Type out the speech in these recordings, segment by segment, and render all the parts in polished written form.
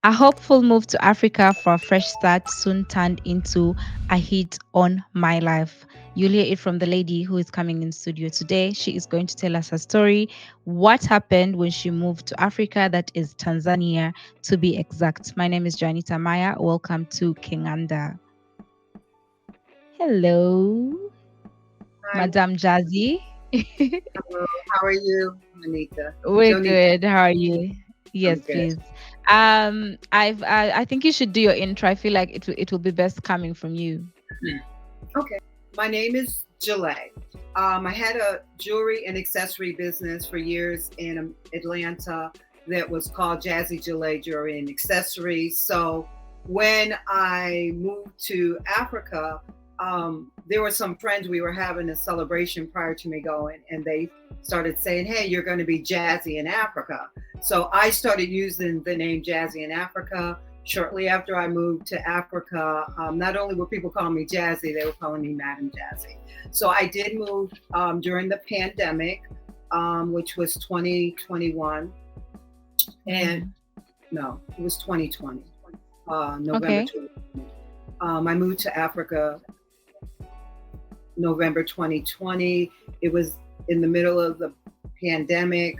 A hopeful move to Africa for a fresh start soon turned into a hit on My Life. You'll hear it from the lady who is coming in studio today. She is going to tell us her story, what happened when she moved to Africa, that is Tanzania to be exact. My name is Janita Maya. Welcome to Kinganda. Hello, Hi, Madame Jazzy. hello. How are you, Anita? We're Jonita, good. How are you? I'm Yes, good. please. I think you should do your intro. I feel like it will be best coming from you. Okay. My name is Gillette. I had a jewelry and accessory business for years in Atlanta that was called Jazzy Gillette Jewelry and Accessories. So when I moved to Africa, there were some friends, we were having a celebration prior to me going, and they started saying, "Hey, you're going to be Jazzy in Africa." So I started using the name Jazzy in Africa. Shortly after I moved to Africa, not only were people calling me Jazzy, they were calling me Madam Jazzy. So I did move during the pandemic, which was 2021, and Mm. no, it was 2020, November Okay. 2020. I moved to Africa November 2020. It was in the middle of the pandemic.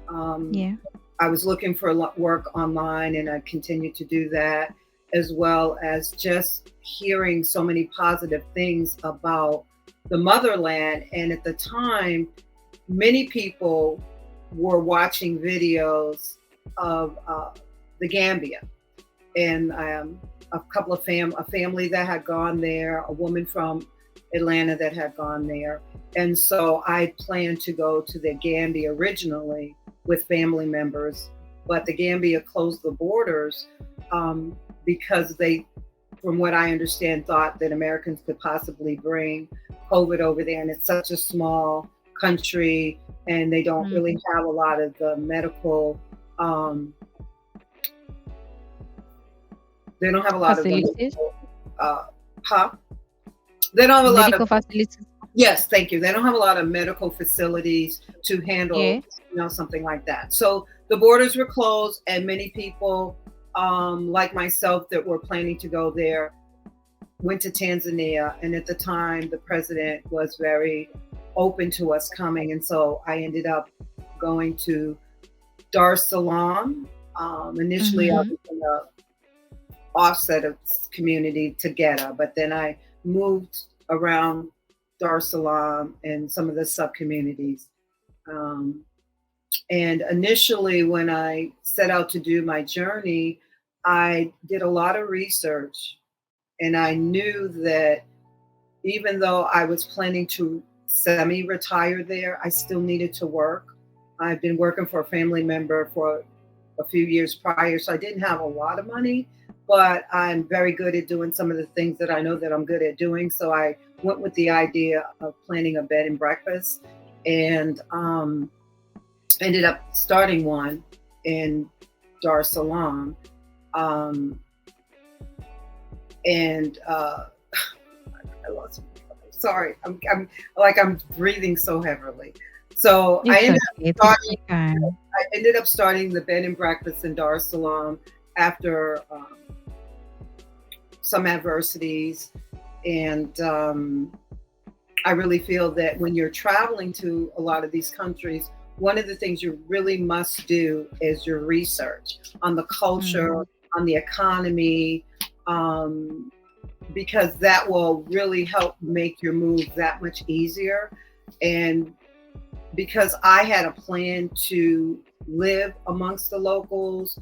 Um, Yeah. I was looking for work online, and I continued to do that, as well as just hearing so many positive things about the motherland. And at the time, many people were watching videos of the Gambia, and a couple of a family that had gone there, a woman from Atlanta that had gone there. And so I planned to go to the Gambia originally with family members, but the Gambia closed the borders because they, from what I understand, thought that Americans could possibly bring COVID over there. And it's such a small country, and they don't really Mm. have a lot of the medical. Um, they don't have a lot of the Facilities. medical. Huh? They don't have a lot of. Medical facilities. Yes, thank you. They don't have a lot of medical facilities to handle, Yeah. something like that. So the borders were closed, and many people, like myself, that were planning to go there, went to Tanzania. And at the time, the president was very open to us coming, and so I ended up going to Dar es Salaam. Initially, I Mm-hmm. was in the offset of community to Gedda, but then I moved around Dar es Salaam and some of the sub communities. Um, and initially, when I set out to do my journey, I did a lot of research, and I knew that even though I was planning to semi retire there, I still needed to work. I've been working for a family member for a few years prior, so I didn't have a lot of money, but I'm very good at doing some of the things that I know that I'm good at doing. So I went with the idea of planning a bed and breakfast, and ended up starting one in Dar es Salaam. Um, and I lost. Sorry, I'm like I'm breathing so heavily. So It's okay. Take your time. I ended up starting the bed and breakfast in Dar es Salaam after some adversities, and I really feel that when you're traveling to a lot of these countries, one of the things you really must do is your research on the culture, Mm. on the economy, um, because that will really help make your move that much easier. And because I had a plan to live amongst the locals,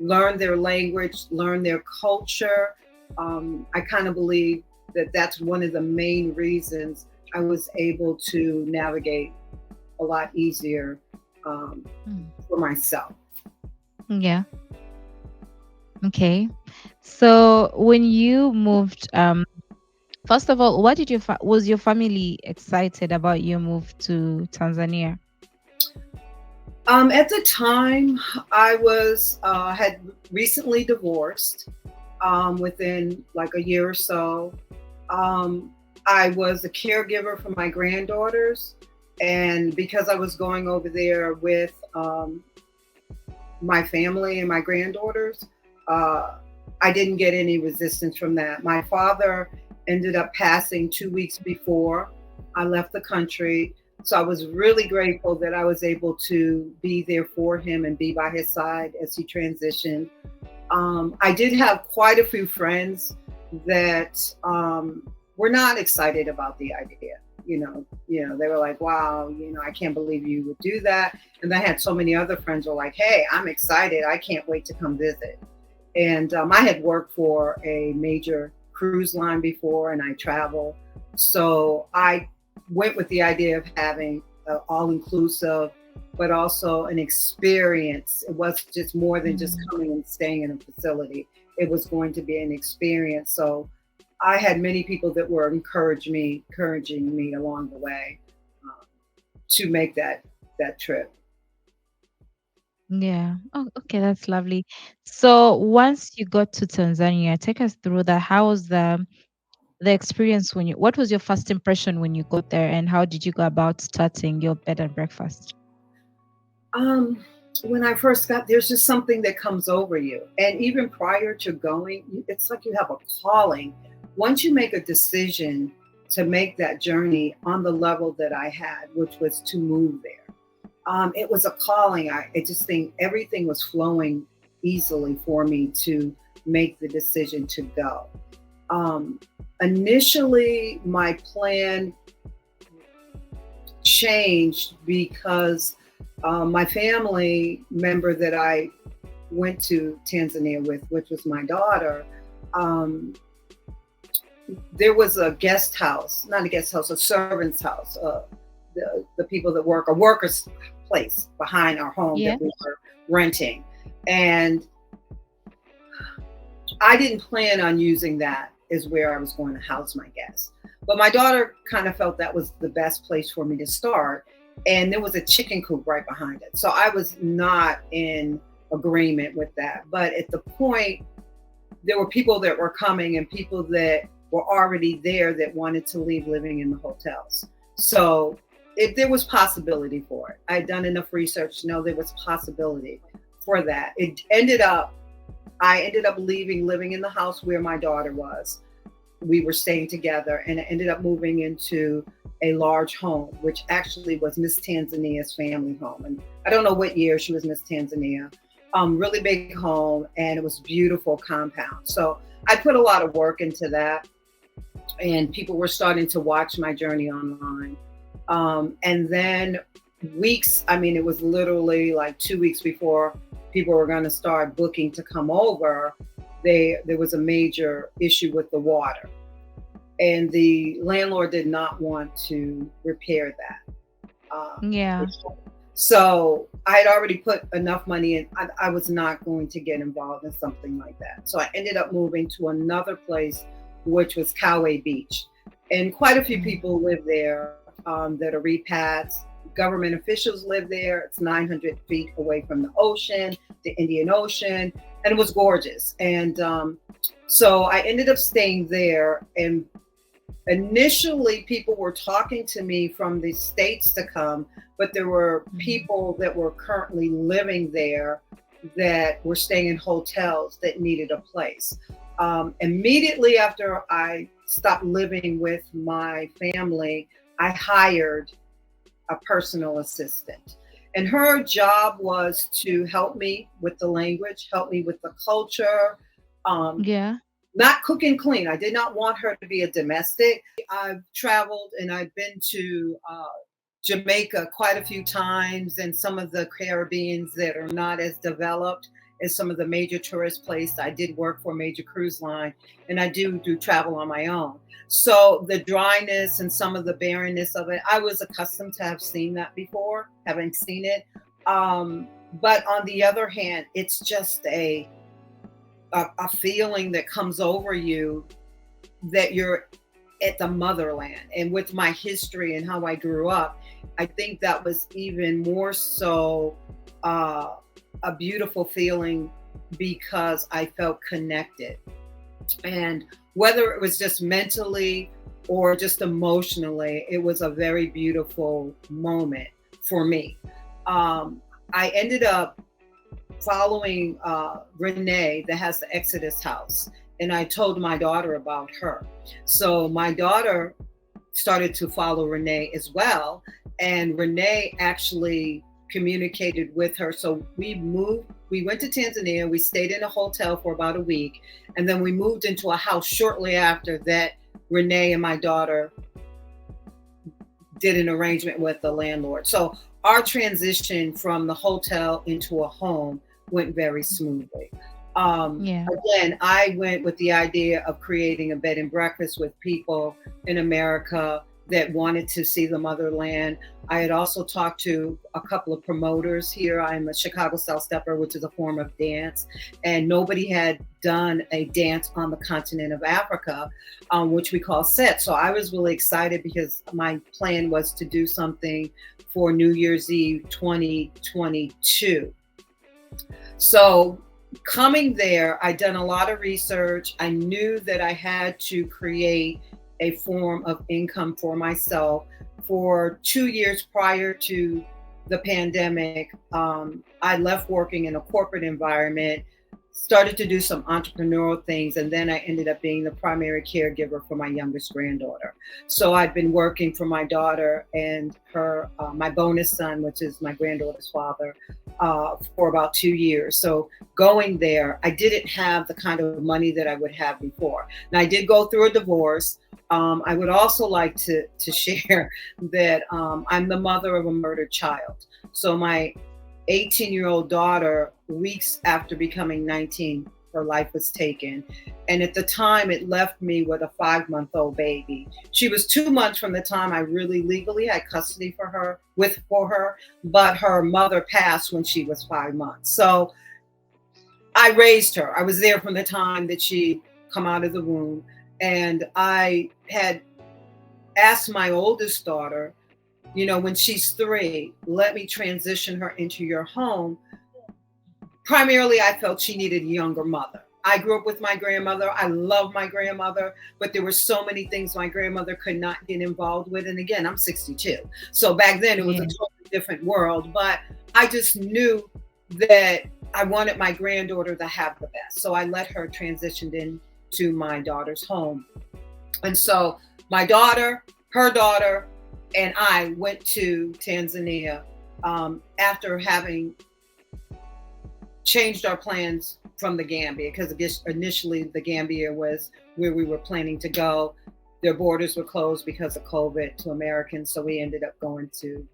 learn their language, learn their culture, I kind of believe that that's one of the main reasons I was able to navigate a lot easier um, Mm. for myself. Yeah. Okay. So when you moved, first of all, what did was your family excited about your move to Tanzania? At the time, I was had recently divorced. Within like a year or so, um, I was a caregiver for my granddaughters, and because I was going over there with my family and my granddaughters, uh, I didn't get any resistance from that. My father ended up passing 2 weeks before I left the country. So I was really grateful that I was able to be there for him and be by his side as he transitioned. I did have quite a few friends that were not excited about the idea. They were like, "Wow, I can't believe you would do that." And I had so many other friends who were like, "Hey, I'm excited. I can't wait to come visit." And I had worked for a major cruise line before, and I travel, so I went with the idea of having all inclusive, but also an experience. It was just more than just coming and staying in a facility. It was going to be an experience. So I had many people that were encouraging me along the way to make that trip. Yeah. Oh, okay, that's lovely. So once you got to Tanzania, take us through that. How was the experience when you what was your first impression when you got there, and how did you go about starting your bed and breakfast? Um, when I first got, there's just something that comes over you, and even prior to going, it's like you have a calling. Once you make a decision to make that journey on the level that I had, which was to move there, it was a calling. I just think everything was flowing easily for me to make the decision to go. Um, Initially, my plan changed because my family member that I went to Tanzania with, which was my daughter, um, there was a guest house, not a guest house, a servant's house. The people that work, a worker's place behind our home Yeah. that we were renting. And I didn't plan on using that as where I was going to house my guests. But my daughter kind of felt that was the best place for me to start. And there was a chicken coop right behind it. So I was not in agreement with that. But at the point, there were people that were coming and people that were already there that wanted to leave living in the hotels. So there was possibility for it. I had done enough research to know there was possibility for that. I ended up leaving, living in the house where my daughter was. We were staying together, and I ended up moving into a large home, which actually was Miss Tanzania's family home. And I don't know what year she was Miss Tanzania. Really big home, and it was beautiful compound. So I put a lot of work into that, and people were starting to watch my journey online. And then it was literally like 2 weeks before people were going to start booking to come over. There was a major issue with the water, and the landlord did not want to repair that. Yeah. So I had already put enough money in. I was not going to get involved in something like that. So I ended up moving to another place, which was Kauai Beach. And quite a few Mm. people live there that are repats. Government officials live there. It's 900 feet away from the ocean, the Indian Ocean, and it was gorgeous. And so I ended up staying there. And initially, people were talking to me from the States to come, but there were Mm. people that were currently living there that were staying in hotels that needed a place. Immediately after I stopped living with my family, I hired a personal assistant. And her job was to help me with the language, help me with the culture, um, Yeah. not cook and clean. I did not want her to be a domestic. I've traveled and I've been to Jamaica quite a few times, and some of the Caribbeans that are not as developed as some of the major tourist places. I did work for a major cruise line, and I do travel on my own. So the dryness and some of the barrenness of it, I was accustomed to have seen that before, having seen it. But on the other hand, it's just a feeling that comes over you that you're at the motherland. And with my history and how I grew up, I think that was even more so uh, a beautiful feeling because I felt connected. And whether it was just mentally or just emotionally, it was a very beautiful moment for me. I ended up following Renee that has the Exodus house. And I told my daughter about her. So my daughter started to follow Renee as well. And Renee actually communicated with her. So we went to Tanzania, we stayed in a hotel for about a week, and then we moved into a house shortly after that. Renee and my daughter did an arrangement with the landlord. So our transition from the hotel into a home went very smoothly. Yeah. Again, I went with the idea of creating a bed and breakfast with people in America that wanted to see the motherland. I had also talked to a couple of promoters here. I'm a Chicago style stepper, which is a form of dance, and nobody had done a dance on the continent of Africa, which we call set. So I was really excited because my plan was to do something for New Year's Eve 2022. So coming there, I'd done a lot of research. I knew that I had to create a form of income for myself. For 2 years prior to the pandemic, I left working in a corporate environment, started to do some entrepreneurial things, and then I ended up being the primary caregiver for my youngest granddaughter. So I've been working for my daughter and my bonus son, which is my granddaughter's father, for about 2 years. So going there, I didn't have the kind of money that I would have before. Now I did go through a divorce. I would also like to share that I'm the mother of a murdered child. So my 18-year-old daughter, weeks after becoming 19, her life was taken. And at the time, it left me with a 5-month-old baby. She was 2 months from the time I really legally had custody for her, but her mother passed when she was 5 months. So I raised her. I was there from the time that she come out of the womb. And I had asked my oldest daughter, when she's 3, let me transition her into your home. Primarily, I felt she needed a younger mother. I grew up with my grandmother. I love my grandmother, but there were so many things my grandmother could not get involved with. And again, I'm 62. So back then it was a Yeah. totally different world, but I just knew that I wanted my granddaughter to have the best. So I let her transition into my daughter's home. And so my daughter, her daughter, and I went to Tanzania after having changed our plans from the Gambia, because I guess initially the Gambia was where we were planning to go. Their borders were closed because of COVID to Americans, so we ended up going to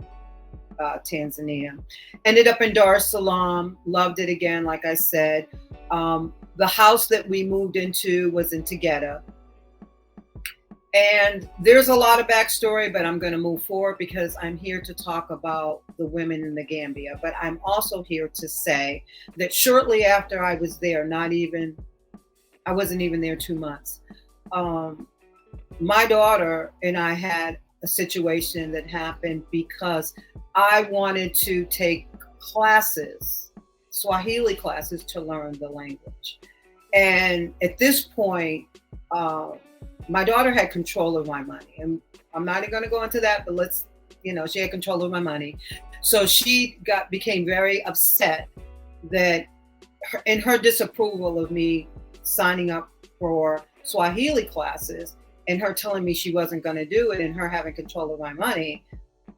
Tanzania. Ended up in Dar es Salaam, loved it again, like I said. The house that we moved into was in Tegeta. And there's a lot of backstory, but I'm going to move forward because I'm here to talk about the women in the Gambia. But I'm also here to say that shortly after I was there, I wasn't even there 2 months. My daughter and I had a situation that happened because I wanted to take classes, Swahili classes, to learn the language. And at this point, my daughter had control of my money. And I'm not even going to go into that, but she had control of my money. So she became very upset that in her disapproval of me signing up for Swahili classes and her telling me she wasn't going to do it and her having control of my money,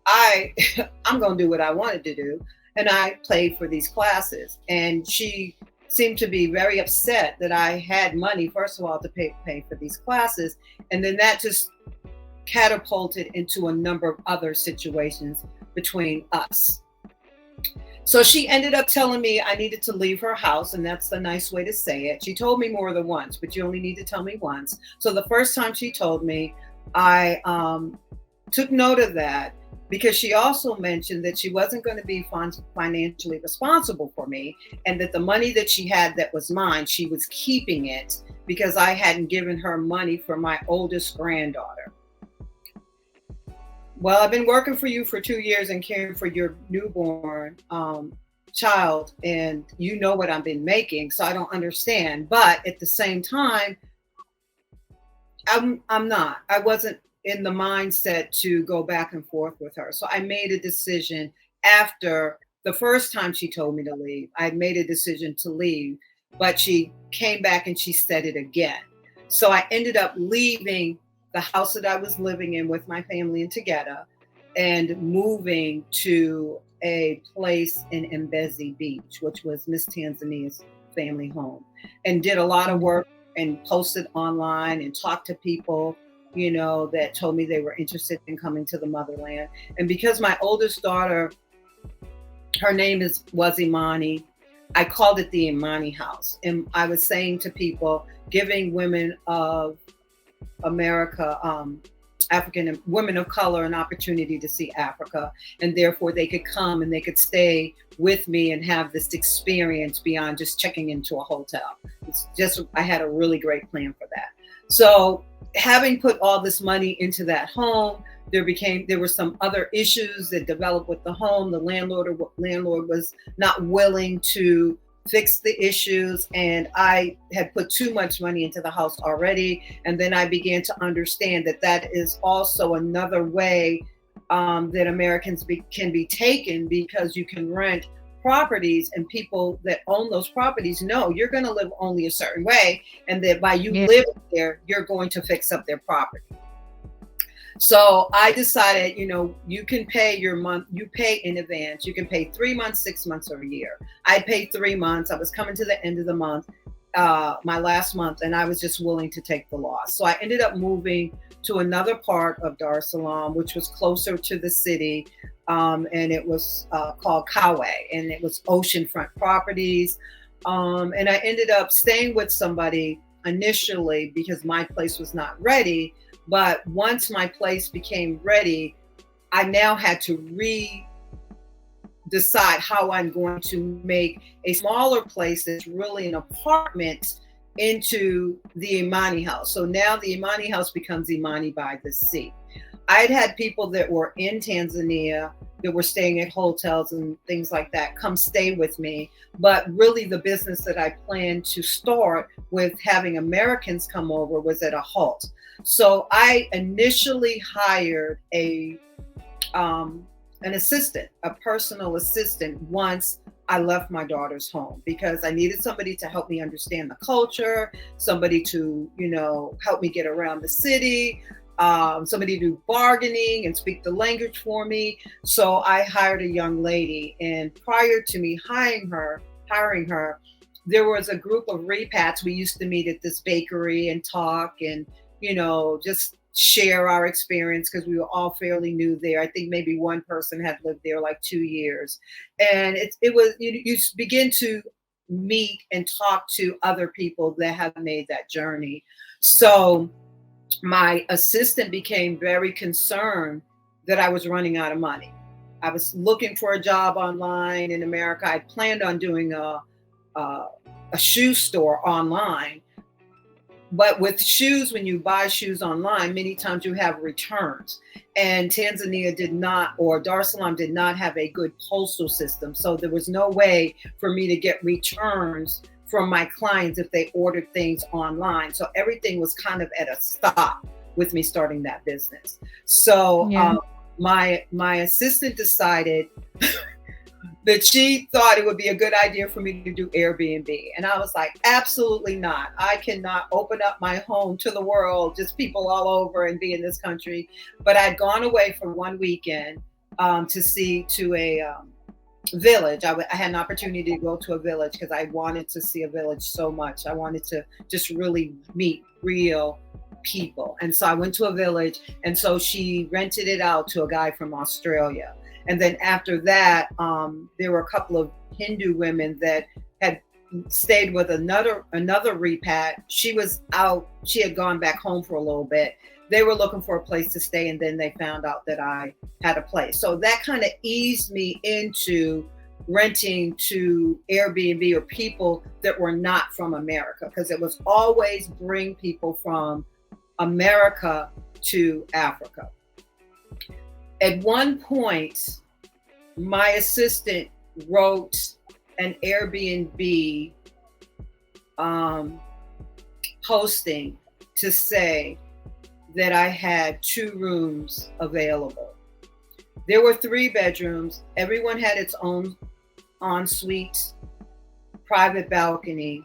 I'm going to do what I wanted to do. And I paid for these classes. And she seemed to be very upset that I had money, first of all, to pay for these classes. And then that just catapulted into a number of other situations between us. So she ended up telling me I needed to leave her house, and that's the nice way to say it. She told me more than once, but you only need to tell me once. So the first time she told me, I took note of that, because she also mentioned that she wasn't going to be financially responsible for me, and that the money that she had that was mine, she was keeping it because I hadn't given her money for my oldest granddaughter. Well, I've been working for you for 2 years and caring for your newborn child, and you know what I've been making, so I don't understand. But at the same time, I wasn't in the mindset to go back and forth with her. So I made a decision after The first time she told me to leave, I made a decision to leave, but she came back and she said it again. So I ended up leaving the house that I was living in with my family in Tegeta and moving to a place in Mbezi Beach, which was Miss Tanzania's family home, and did a lot of work and posted online and talked to people, you know, that told me they were interested in coming to the motherland. And because my oldest daughter, her name was Imani, I called it the Imani House. And I was saying to people, giving women of America, African women of color, an opportunity to see Africa, and therefore they could come and they could stay with me and have this experience beyond just checking into a hotel. It's just, I had a really great plan for that. So having put all this money into that home, there were some other issues that developed with the home. The landlord was not willing to fix the issues, and I had put too much money into the house already. And then I began to understand that that is also another way that Americans can be taken, because you can rent properties and people that own those properties know you're going to live only a certain way, and that by you living there, you're going to fix up their property. So I decided, you know, you can pay your month, you pay in advance. You can pay 3 months, 6 months, or a year. I paid 3 months. I was coming to the end of the month, my last month, and I was just willing to take the loss. So I ended up moving to another part of Dar es Salaam, which was closer to the city. And it was called Kawe, and it was oceanfront properties. And I ended up staying with somebody initially because my place was not ready. But once my place became ready, I now had to decide how I'm going to make a smaller place that's really an apartment into the Imani House. So now the Imani House becomes Imani by the Sea. I'd had people that were in Tanzania that were staying at hotels and things like that come stay with me. But really the business that I planned to start with having Americans come over was at a halt. So I initially hired an assistant, a personal assistant, once I left my daughter's home, because I needed somebody to help me understand the culture, somebody to, you know, help me get around the city, somebody to do bargaining and speak the language for me. So I hired a young lady, and prior to me hiring her, there was a group of repats. We used to meet at this bakery and talk and, you know, just share our experience, because we were all fairly new there. I think maybe one person had lived there like 2 years. And it was, you begin to meet and talk to other people that have made that journey. So my assistant became very concerned that I was running out of money. I was looking for a job online in America. I planned on doing a shoe store online. But with shoes, when you buy shoes online, many times you have returns. And Tanzania did not, or Dar es Salaam did not have a good postal system. So there was no way for me to get returns from my clients if they ordered things online. So everything was kind of at a stop with me starting that business. So my assistant decided that she thought it would be a good idea for me to do Airbnb. And I was like, absolutely not. I cannot open up my home to the world, just people all over, and be in this country. But I'd gone away for one weekend to a village. I had an opportunity to go to a village because I wanted to see a village so much. I wanted to just really meet real people. And so I went to a village, and so she rented it out to a guy from Australia. And then after that, there were a couple of Hindu women that had stayed with another repat. She was out. She had gone back home for a little bit. They were looking for a place to stay, and then they found out that I had a place. So that kind of eased me into renting to Airbnb or people that were not from America, because it was always bring people from America to Africa. At one point, my assistant wrote an Airbnb posting to say that I had 2 rooms available. There were 3 bedrooms. Everyone had its own ensuite, private balcony,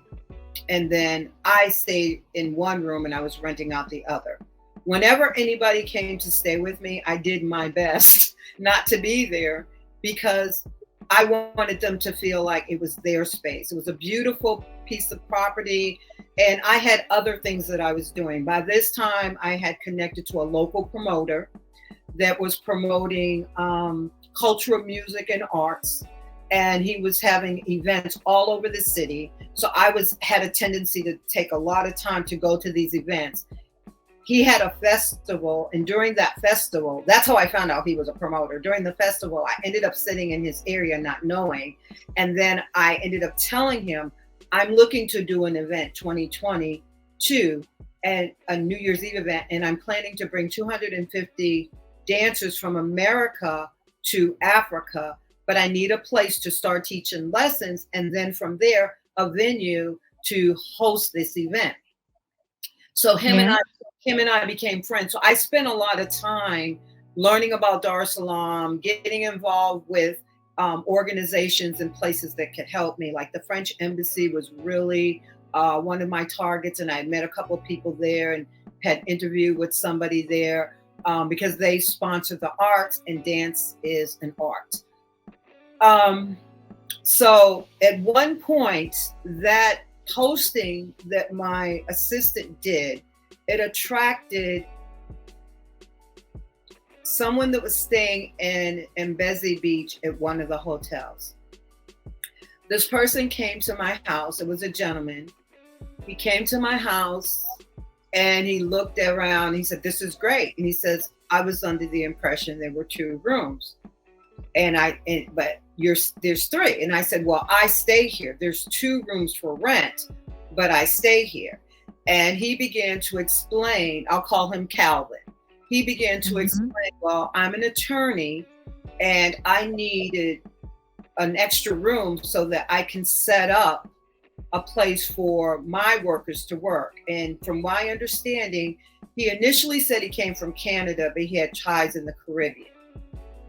and then I stayed in one room and I was renting out the other. Whenever anybody came to stay with me, I did my best not to be there because I wanted them to feel like it was their space. It was a beautiful piece of property, and I had other things that I was doing. By this time, I had connected to a local promoter that was promoting cultural music and arts, and he was having events all over the city. So I was had a tendency to take a lot of time to go to these events. He had a festival, and during that festival, that's how I found out he was a promoter. During the festival, I ended up sitting in his area not knowing, and then I ended up telling him, I'm looking to do an event 2022 and a New Year's Eve event, and I'm planning to bring 250 dancers from America to Africa, but I need a place to start teaching lessons, and then from there, a venue to host this event. So Yeah. him and I became friends. So I spent a lot of time learning about Dar es Salaam, getting involved with organizations and places that could help me. Like the French embassy was really one of my targets, and I met a couple of people there and had interviewed with somebody there because they sponsor the arts, and dance is an art. Um, so at one point, that posting that my assistant did, it attracted someone that was staying in Mbezi Beach at one of the hotels. This person came to my house. It was a gentleman. He came to my house and he looked around. He said, "This is great." And he says, "I was under the impression there were 2 rooms." But there's 3. And I said, "Well, I stay here. There's 2 rooms for rent, but I stay here." And he began to explain, I'll call him Calvin. He began to Mm-hmm. explain, well, I'm an attorney and I needed an extra room so that I can set up a place for my workers to work. And from my understanding, he initially said he came from Canada, but he had ties in the Caribbean.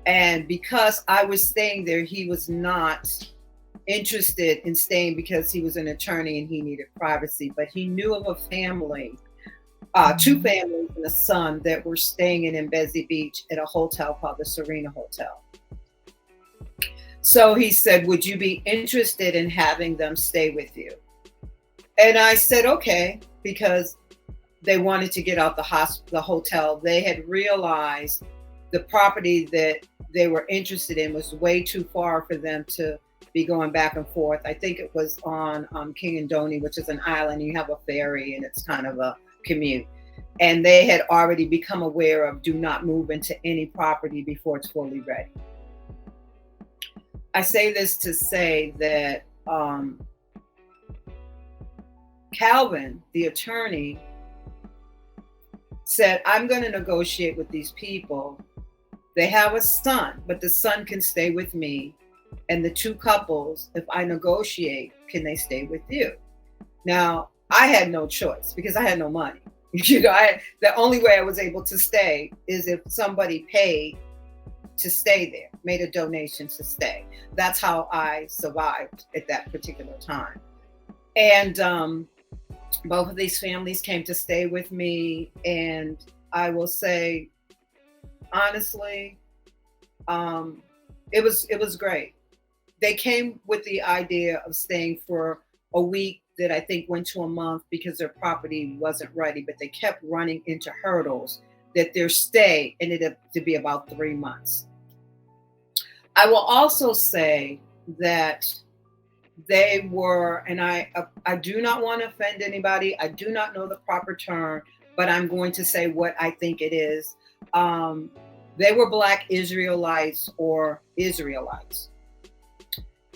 And because I was staying there, he was not interested in staying because he was an attorney and he needed privacy. But he knew of a family, 2 Mm-hmm. families and a son that were staying in Mbezi Beach at a hotel called the Serena Hotel. So he said, "Would you be interested in having them stay with you?" And I said, "Okay," because they wanted to get out the hotel. They had realized the property that they were interested in was way too far for them to be going back and forth. I think it was on King and Donny, which is an island. You have a ferry and it's kind of a commute. And they had already become aware of do not move into any property before it's fully ready. I say this to say that Calvin, the attorney, said, "I'm going to negotiate with these people. They have a son, but the son can stay with me. And the 2 couples, if I negotiate, can they stay with you?" Now, I had no choice because I had no money. The only way I was able to stay is if somebody paid to stay there, made a donation to stay. That's how I survived at that particular time. And both of these families came to stay with me. And I will say, honestly, it was great. They came with the idea of staying for a week that I think went to a month because their property wasn't ready, but they kept running into hurdles that their stay ended up to be about 3 months. I will also say that they were, and I do not want to offend anybody. I do not know the proper term, but I'm going to say what I think it is. They were Black Israelites or Israelites.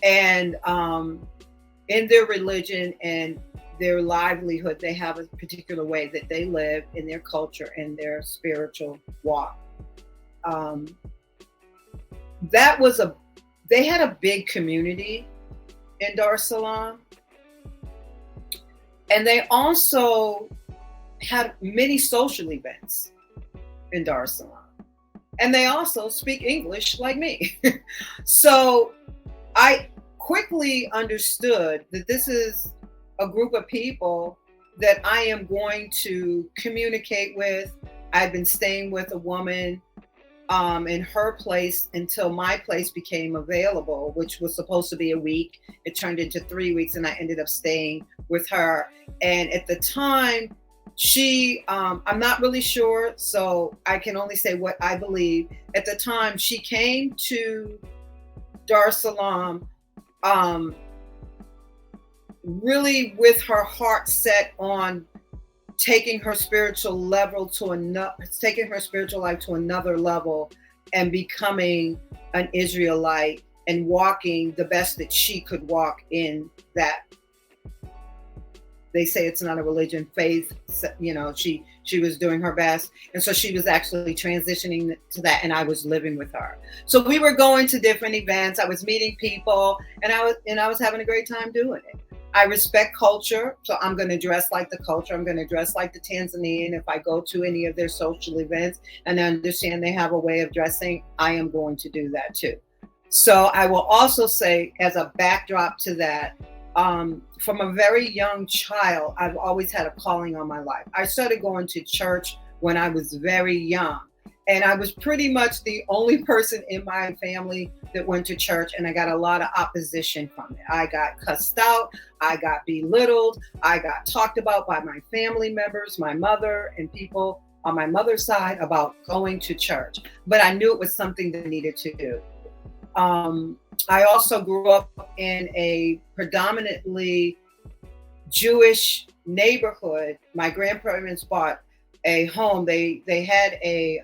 And in their religion and their livelihood, they have a particular way that they live in their culture and their spiritual walk. Um, that was they had a big community in Dar es Salaam. And they also had many social events in Dar es Salaam. And they also speak English like me. So I quickly understood that this is a group of people that I am going to communicate with. I've been staying with a woman in her place until my place became available, which was supposed to be a week. It turned into 3 weeks, and I ended up staying with her. And at the time, I'm not really sure, so I can only say what I believe. At the time, she came to Dar es Salaam um, really with her heart set on taking her spiritual level to another, taking her spiritual life to another level, and becoming an Israelite and walking the best that she could walk in that. They say it's not a religion, faith. You know, she was doing her best, and so she was actually transitioning to that, and I was living with her. So we were going to different events. I was meeting people, and I was having a great time doing it. I respect culture, so I'm going to dress like the culture. I'm going to dress like the Tanzanian. If I go to any of their social events and I understand they have a way of dressing, I am going to do that too. So I will also say, as a backdrop to that, from a very young child, I've always had a calling on my life. I started going to church when I was very young. And I was pretty much the only person in my family that went to church, and I got a lot of opposition from it. I got cussed out, I got belittled, I got talked about by my family members, my mother, and people on my mother's side about going to church. But I knew it was something that I needed to do. I also grew up in a predominantly Jewish neighborhood. My grandparents bought a home. They had a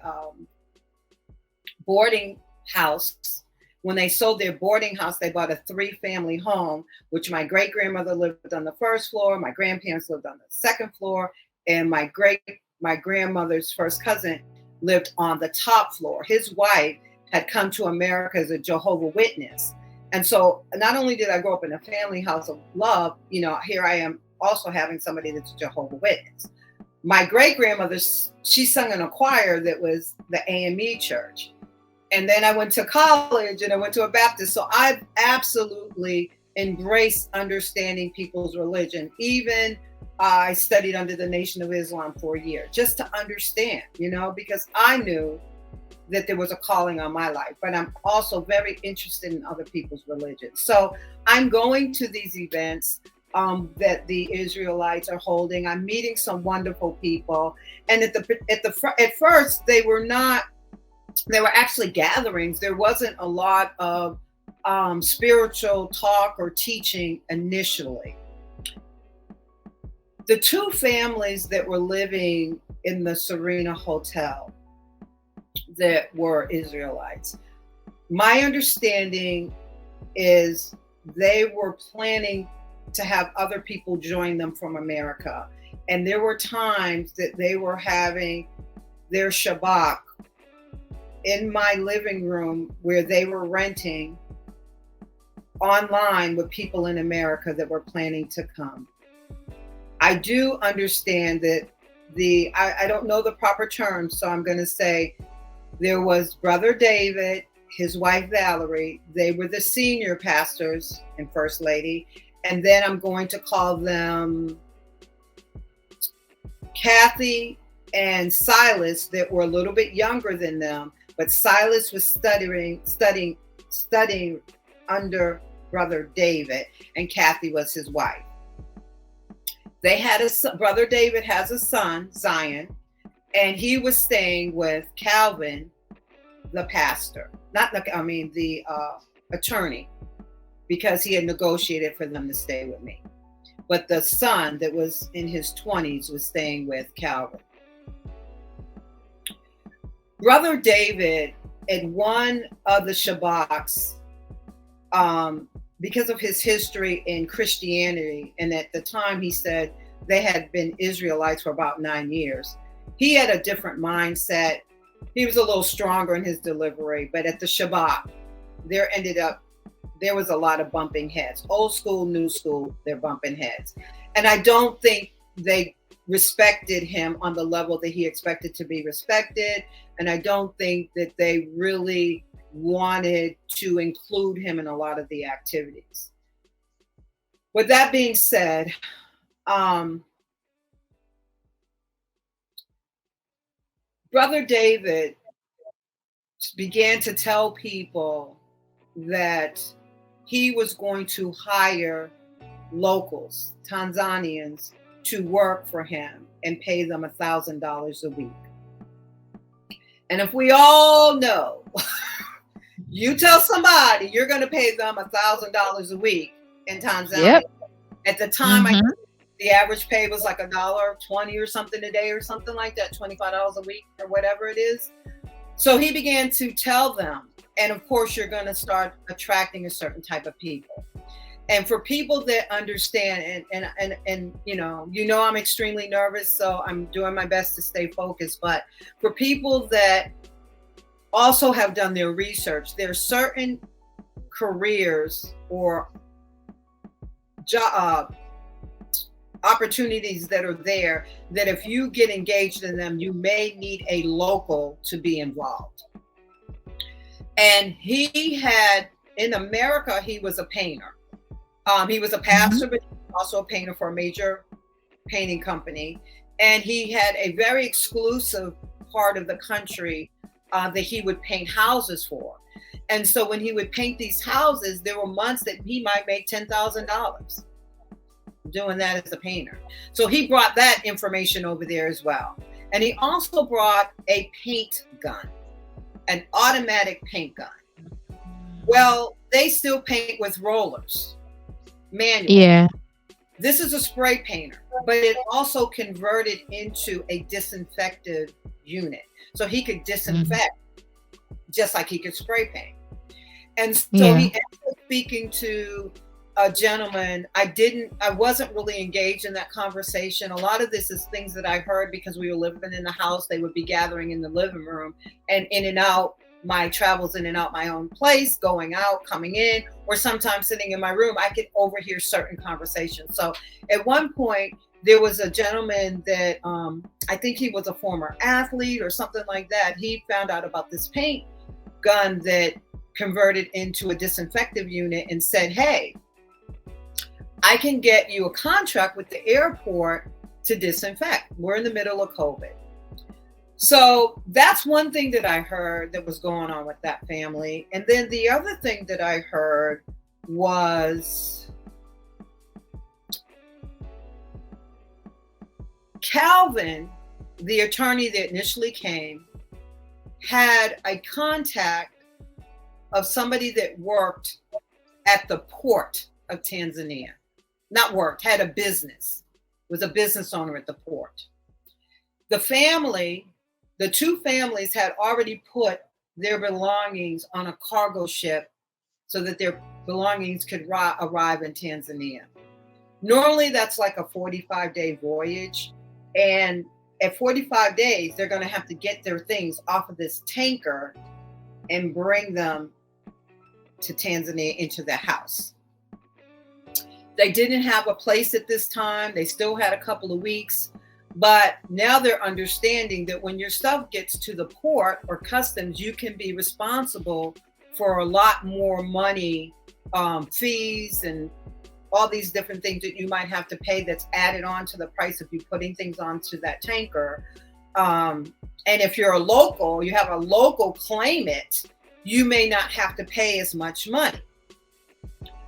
boarding house. When they sold their boarding house, they bought a 3-family home, which my great grandmother lived on the first floor, my grandparents lived on the second floor, and my grandmother's first cousin lived on the top floor. His wife had come to America as a Jehovah's Witness. And so not only did I grow up in a family house of love, you know, here I am also having somebody that's a Jehovah's Witness. My great grandmother, she sung in a choir that was the AME church. And then I went to college and I went to a Baptist. So I've absolutely embraced understanding people's religion. Even I studied under the Nation of Islam for a year just to understand, you know, because I knew that there was a calling on my life, but I'm also very interested in other people's religions. So I'm going to these events that the Israelites are holding. I'm meeting some wonderful people, and at first they were actually gatherings. There wasn't a lot of spiritual talk or teaching initially. The 2 families that were living in the Serena Hotel that were Israelites, my understanding is they were planning to have other people join them from America. And there were times that they were having their Shabbat in my living room where they were renting online with people in America that were planning to come. I do understand that I don't know the proper terms, so I'm going to say there was Brother David, his wife Valerie. They were the senior pastors and First Lady. And then I'm going to call them Kathy and Silas, that were a little bit younger than them. But Silas was studying under Brother David, and Kathy was his wife. They had Brother David has a son, Zion, and he was staying with Calvin, the pastor, the attorney, because he had negotiated for them to stay with me. But the son that was in his 20s was staying with Calvin. Brother David, at one of the Shabbats, because of his history in Christianity, and at the time he said they had been Israelites for about 9 years, he had a different mindset. He was a little stronger in his delivery, but at the Shabbat, there was a lot of bumping heads. Old school, new school, they're bumping heads. And I don't think they respected him on the level that he expected to be respected. And I don't think that they really wanted to include him in a lot of the activities. With that being said, um, Brother David began to tell people that he was going to hire locals, Tanzanians, to work for him and pay them $1,000 a week. And if we all know, you tell somebody you're going to pay them $1,000 a week in Tanzania. Yep. At the time, Mm-hmm. the average pay was like $1.20 or something a day or something like that, $25 a week or whatever it is. So he began to tell them, and of course, you're going to start attracting a certain type of people. And for people that understand, and I'm extremely nervous, so I'm doing my best to stay focused. But for people that also have done their research, there are certain careers or job opportunities that are there that if you get engaged in them, you may need a local to be involved. And he had, in America, he was a painter. He was a pastor, but he was also a painter for a major painting company. And he had a very exclusive part of the country that he would paint houses for. And so when he would paint these houses, there were months that he might make $10,000 doing that as a painter. So he brought that information over there as well. And he also brought a paint gun, an automatic paint gun. Well, they still paint with rollers, manual. Yeah. This is a spray painter, but it also converted into a disinfective unit. So he could disinfect just like he could spray paint. And so he ended up speaking to a gentleman. I wasn't really engaged in that conversation. A lot of this is things that I heard because we were living in the house. They would be gathering in the living room and in and out, my travels in and out my own place, going out, coming in, or sometimes sitting in my room, I could overhear certain conversations. So at one point, there was a gentleman that I think he was a former athlete or something like that. He found out about this paint gun that converted into a disinfective unit and said, hey, I can get you a contract with the airport to disinfect. We're in the middle of COVID. So that's one thing that I heard that was going on with that family. And then the other thing that I heard was Calvin, the attorney that initially came, had a contact of somebody that worked at the port of Tanzania. Not worked, had a business, was a business owner at the port. The two families had already put their belongings on a cargo ship so that their belongings could arrive in Tanzania. Normally, that's like a 45-day voyage. And at 45 days, they're going to have to get their things off of this tanker and bring them to Tanzania into their house. They didn't have a place at this time. They still had a couple of weeks. But now they're understanding that when your stuff gets to the port or customs, you can be responsible for a lot more money, fees, and all these different things that you might have to pay that's added on to the price of you putting things onto that tanker. And if you're a local, you have a local claim it, you may not have to pay as much money.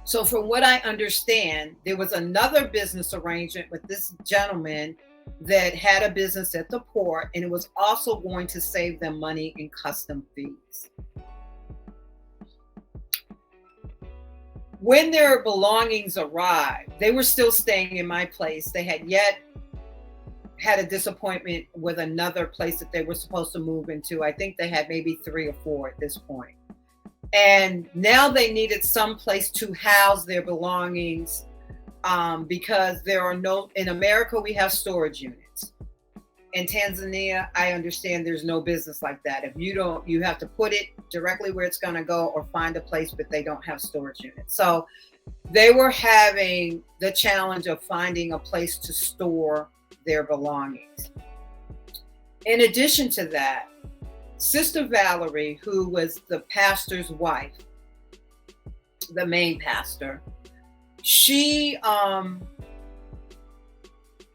So from what I understand, there was another business arrangement with this gentleman that had a business at the port, and it was also going to save them money in custom fees. When their belongings arrived, they were still staying in my place. They had yet had a disappointment with another place that they were supposed to move into. I think they had maybe 3 or 4 at this point. And now they needed some place to house their belongings because there are no, in America, we have storage units. In Tanzania, I understand there's no business like that. If you don't, you have to put it directly where it's going to go or find a place, but they don't have storage units. So they were having the challenge of finding a place to store their belongings. In addition to that, Sister Valerie, who was the pastor's wife, the main pastor, she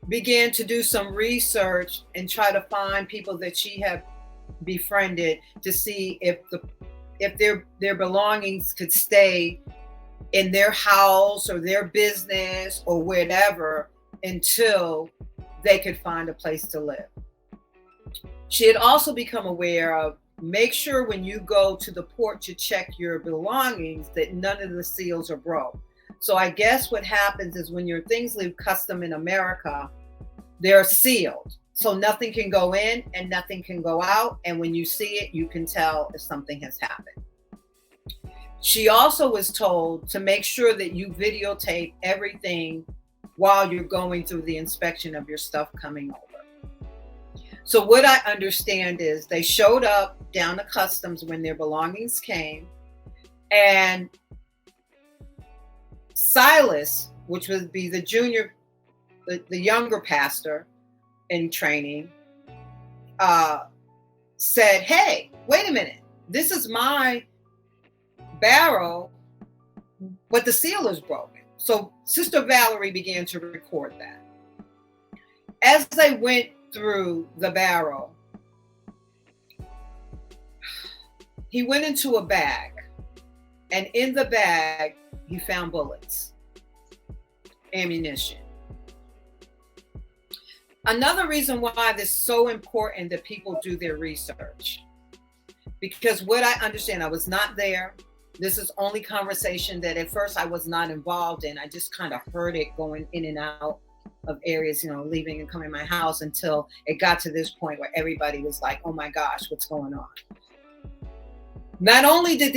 began to do some research and try to find people that she had befriended to see if their belongings could stay in their house or their business or whatever until they could find a place to live. She had also become aware of, make sure when you go to the port to check your belongings that none of the seals are broke. So I guess what happens is when your things leave custom in America, they're sealed. So nothing can go in and nothing can go out. And when you see it, you can tell if something has happened. She also was told to make sure that you videotape everything while you're going through the inspection of your stuff coming over. So what I understand is they showed up down to customs when their belongings came, and Silas, which would be the younger pastor in training, said, "Hey, wait a minute. This is my barrel, but the seal is broken." So Sister Valerie began to record that. As they went through the barrel, he went into a bag, and in the bag, he found bullets, ammunition. Another reason why this is so important that people do their research, because what I understand, I was not there. This is only conversation that at first I was not involved in. I just kind of heard it going in and out of areas, leaving and coming to my house until it got to this point where everybody was like, oh my gosh, what's going on? Not only did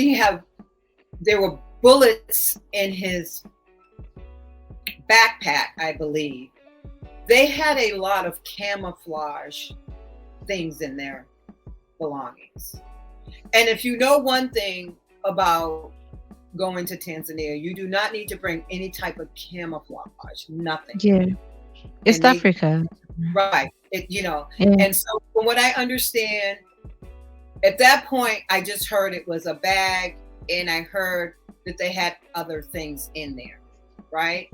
there were bullets in his backpack, I believe. They had a lot of camouflage things in their belongings. And if you know one thing about going to Tanzania, you do not need to bring any type of camouflage, nothing. Yeah. East Africa. Right. Yeah. And so from what I understand, at that point, I just heard it was a bag, and I heard that they had other things in there, right?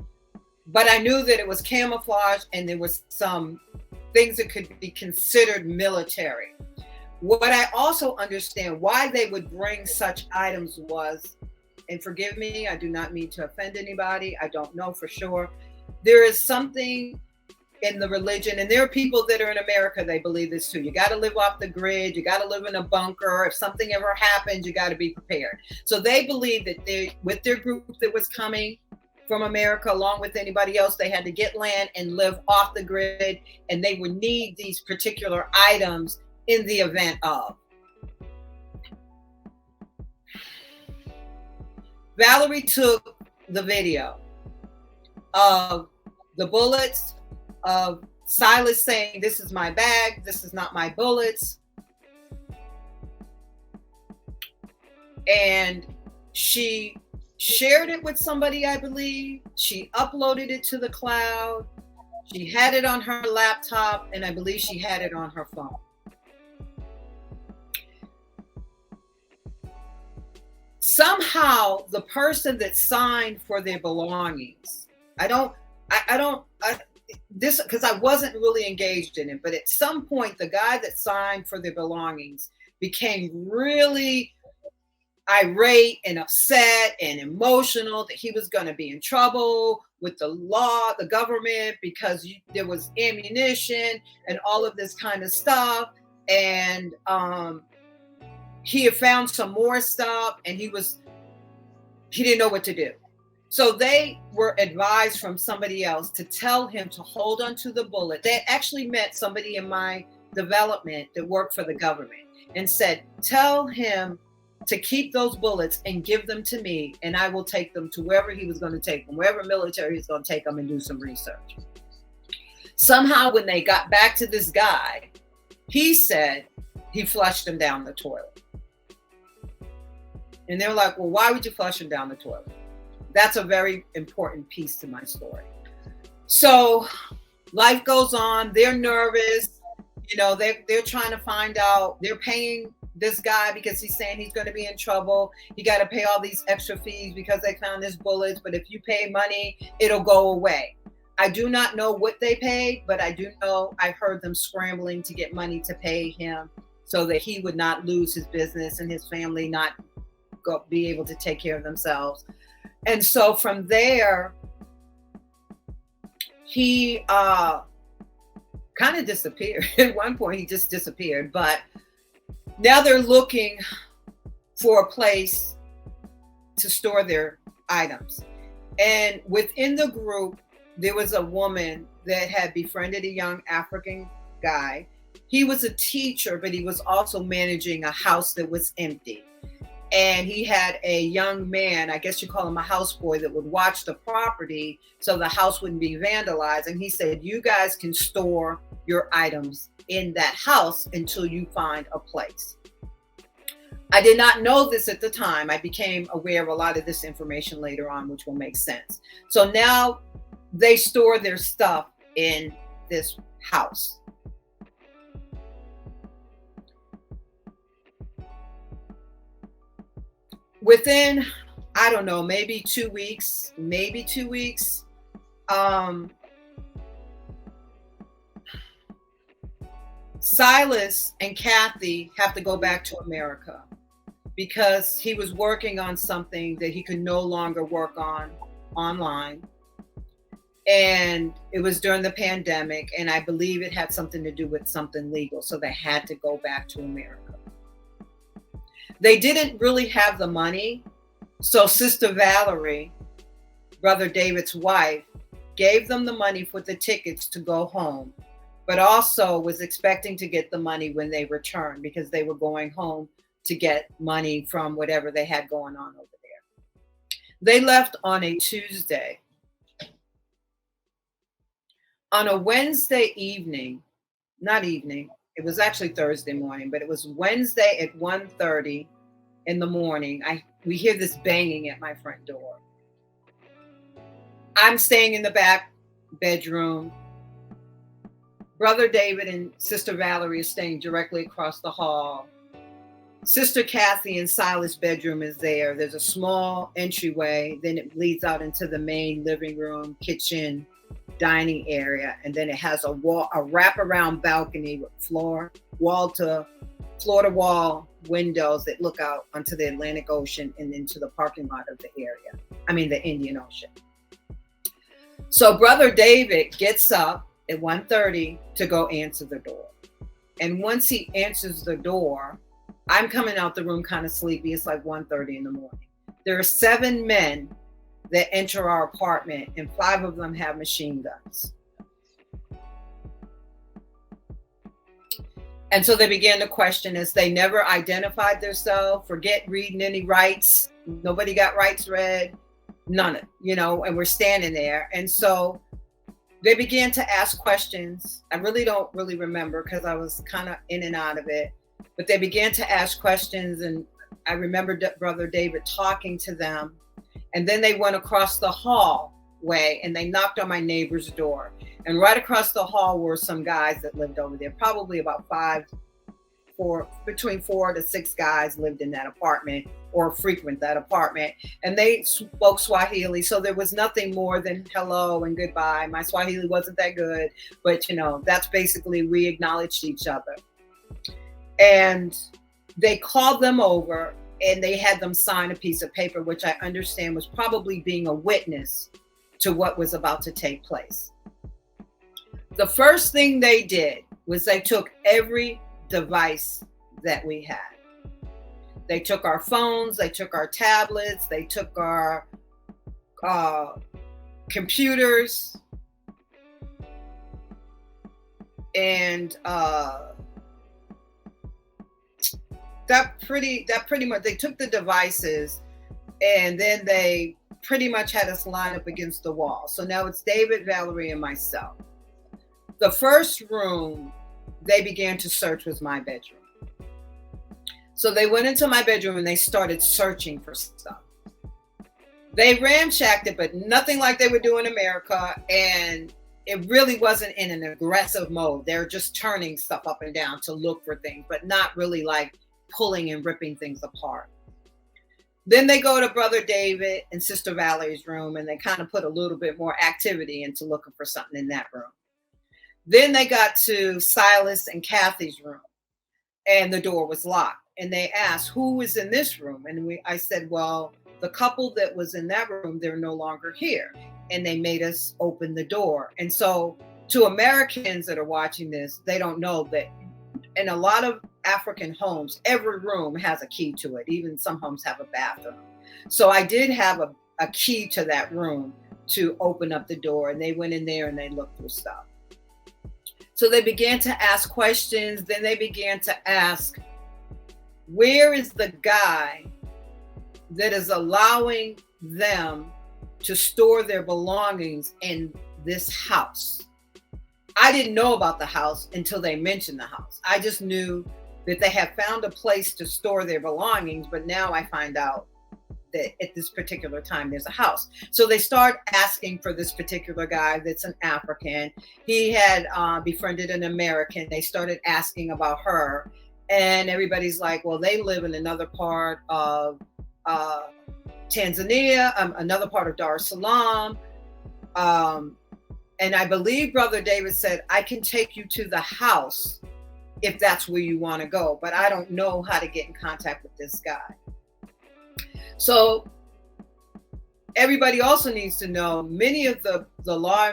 But I knew that it was camouflage and there was some things that could be considered military. What I also understand why they would bring such items was, and forgive me, I do not mean to offend anybody, I don't know for sure. There is something in the religion, and there are people that are in America, they believe this too. You got to live off the grid. You got to live in a bunker. If something ever happens, you got to be prepared. So they believe that with their group that was coming from America, along with anybody else, they had to get land and live off the grid, and they would need these particular items in the event of. Valerie took the video of the bullets, of Silas saying, "This is my bag, this is not my bullets." And she shared it with somebody, I believe. She uploaded it to the cloud. She had it on her laptop, and I believe she had it on her phone. Somehow, the person that signed for their belongings, this, because I wasn't really engaged in it, but at some point, the guy that signed for their belongings became really irate and upset and emotional that he was going to be in trouble with the law, the government, because there was ammunition and all of this kind of stuff. And he had found some more stuff, and he didn't know what to do. So they were advised from somebody else to tell him to hold onto the bullet. They actually met somebody in my development that worked for the government and said, tell him to keep those bullets and give them to me, and I will take them to wherever he was going to take them, wherever military is going to take them, and do some research. Somehow when they got back to this guy, he said he flushed them down the toilet. And they're like, well, why would you flush them down the toilet? That's a very important piece to my story. So life goes on. They're nervous. They're trying to find out. They're paying this guy because he's saying he's going to be in trouble. He got to pay all these extra fees because they found his bullets. But if you pay money, it'll go away. I do not know what they paid, but I do know I heard them scrambling to get money to pay him so that he would not lose his business and his family not be able to take care of themselves. And so from there, he kind of disappeared. At one point, he just disappeared. But now they're looking for a place to store their items. And within the group, there was a woman that had befriended a young African guy. He was a teacher, but he was also managing a house that was empty. And he had a young man, I guess you call him a houseboy, that would watch the property so the house wouldn't be vandalized. And he said, you guys can store your items in that house until you find a place. I did not know this at the time. I became aware of a lot of this information later on, which will make sense. So now they store their stuff in this house. Within, I don't know, maybe 2 weeks, Silas and Kathy have to go back to America because he was working on something that he could no longer work on online. And it was during the pandemic, and I believe it had something to do with something legal. So they had to go back to America. They didn't really have the money. So Sister Valerie, Brother David's wife, gave them the money for the tickets to go home, but also was expecting to get the money when they returned because they were going home to get money from whatever they had going on over there. They left on a Tuesday. On a Wednesday evening, it was actually Thursday morning, but it was Wednesday at 1:30 in the morning. We hear this banging at my front door. I'm staying in the back bedroom. Brother David and Sister Valerie are staying directly across the hall. Sister Kathy and Silas' bedroom is there. There's a small entryway. Then it leads out into the main living room, kitchen, dining area, and then it has a wraparound balcony with floor to wall windows that look out onto the Atlantic Ocean and into the parking lot of the the Indian Ocean. So Brother David gets up at 1:30 to go answer the door. And once he answers the door, I'm coming out the room kind of sleepy. It's like 1:30 in the morning. There are 7 men that enter our apartment, and 5 of them have machine guns. And so they began to question us. They never identified themselves. Forget reading any rights. Nobody got rights read. None of it, and we're standing there. And so they began to ask questions. I really don't remember because I was kind of in and out of it. But they began to ask questions, and I remember Brother David talking to them. And then they went across the hallway and they knocked on my neighbor's door. And right across the hall were some guys that lived over there. Probably about between 4 to 6 guys lived in that apartment or frequent that apartment. And they spoke Swahili. So there was nothing more than hello and goodbye. My Swahili wasn't that good, but that's basically, we acknowledged each other. And they called them over. And they had them sign a piece of paper, which I understand was probably being a witness to what was about to take place. The first thing they did was they took every device that we had. They took our phones, they took our tablets, they took our computers, and that pretty much, they took the devices, and then they pretty much had us line up against the wall. So now it's David, Valerie, and myself. The first room they began to search was my bedroom. So they went into my bedroom and they started searching for stuff. They ramshacked it, but nothing like they would do in America. And it really wasn't in an aggressive mode. They're just turning stuff up and down to look for things, but not really like pulling and ripping things apart. Then they go to Brother David and Sister Valerie's room, and they kind of put a little bit more activity into looking for something in that room. Then they got to Silas and Kathy's room, and the door was locked. And they asked, who is in this room? And I said, well, the couple that was in that room, they're no longer here. And they made us open the door. And so to Americans that are watching this, they don't know that in a lot of African homes, every room has a key to it. Even some homes have a bathroom. So I did have a key to that room to open up the door, and they went in there and they looked through stuff. So they began to ask questions. Then they began to ask, where is the guy that is allowing them to store their belongings in this house? I didn't know about the house until they mentioned the house. I just knew that they had found a place to store their belongings, but now I find out that at this particular time there's a house. So they start asking for this particular guy that's an African. He had befriended an American. They started asking about her, and everybody's like, well, they live in another part of Tanzania, another part of Dar es Salaam. And I believe Brother David said, I can take you to the house if that's where you want to go, but I don't know how to get in contact with this guy. So everybody also needs to know, many of the law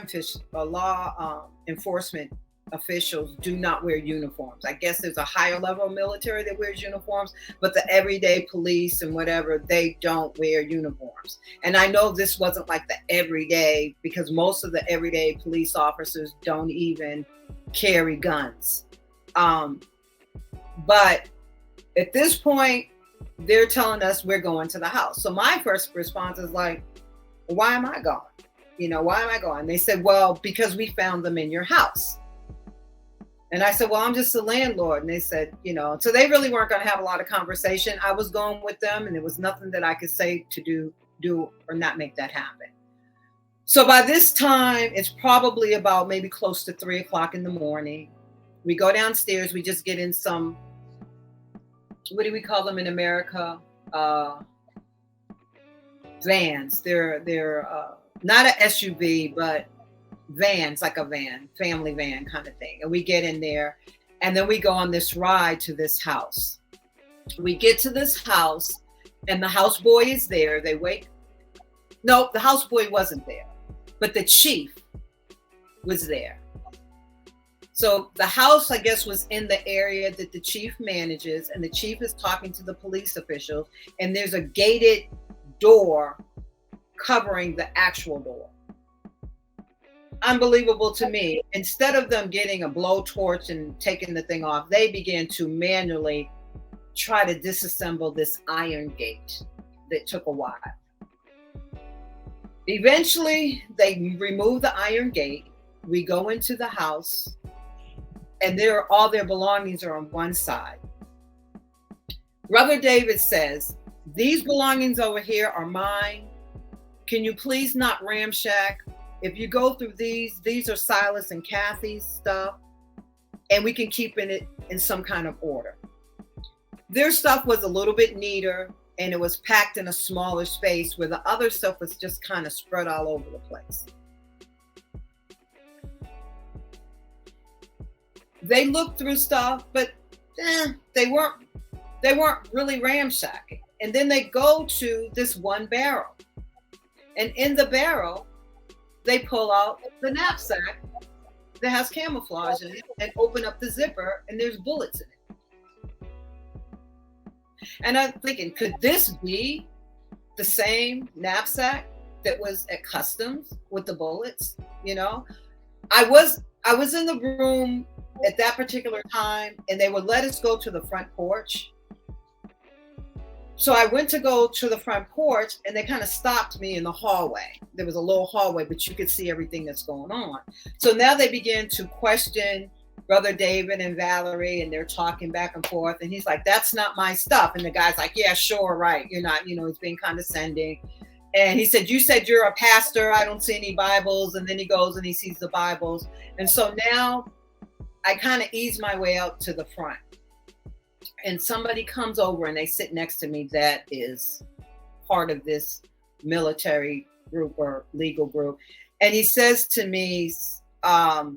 enforcement officials do not wear uniforms. I guess there's a higher level of military that wears uniforms, but the everyday police and whatever, they don't wear uniforms. And I know this wasn't like the everyday, because most of the everyday police officers don't even carry guns. But at this point, they're telling us we're going to the house. So my first response is like, why am I going? Why am I going? They said, well, because we found them in your house. And I said, well, I'm just the landlord. And they said, so they really weren't going to have a lot of conversation. I was going with them, and there was nothing that I could say to do or not make that happen. So by this time, it's probably about maybe close to 3:00 in the morning. We go downstairs. We just get in some, what do we call them in America? Vans. They're not an SUV, but vans, like a van, family van kind of thing. And we get in there, and then we go on this ride to this house. We get to this house, and the houseboy is there. No, the houseboy wasn't there, but the chief was there. So the house, I guess, was in the area that the chief manages, and the chief is talking to the police officials, and there's a gated door covering the actual door. Unbelievable to me. Instead of them getting a blowtorch and taking the thing off, they began to manually try to disassemble this iron gate that took a while. Eventually, they remove the iron gate. We go into the house, and all their belongings are on one side. Brother David says, these belongings over here are mine. Can you please not ramshack? If you go through these are Silas and Kathy's stuff, and we can keep it in some kind of order. Their stuff was a little bit neater, and it was packed in a smaller space, where the other stuff was just kind of spread all over the place. They looked through stuff, but they weren't really ramshacking. And then they go to this one barrel, and in the barrel, they pull out the knapsack that has camouflage in it and open up the zipper, and there's bullets in it. And I'm thinking, could this be the same knapsack that was at customs with the bullets? I was in the room at that particular time, and they would let us go to the front porch. So I went to go to the front porch, and they kind of stopped me in the hallway. There was a little hallway, but you could see everything that's going on. So now they began to question Brother David and Valerie, and they're talking back and forth. And he's like, that's not my stuff. And the guy's like, yeah, sure, right. You're not, he's being condescending. And he said, you said you're a pastor. I don't see any Bibles. And then he goes and he sees the Bibles. And so now I kind of ease my way out to the front. and somebody comes over and they sit next to me that is part of this military group or legal group. And he says to me, what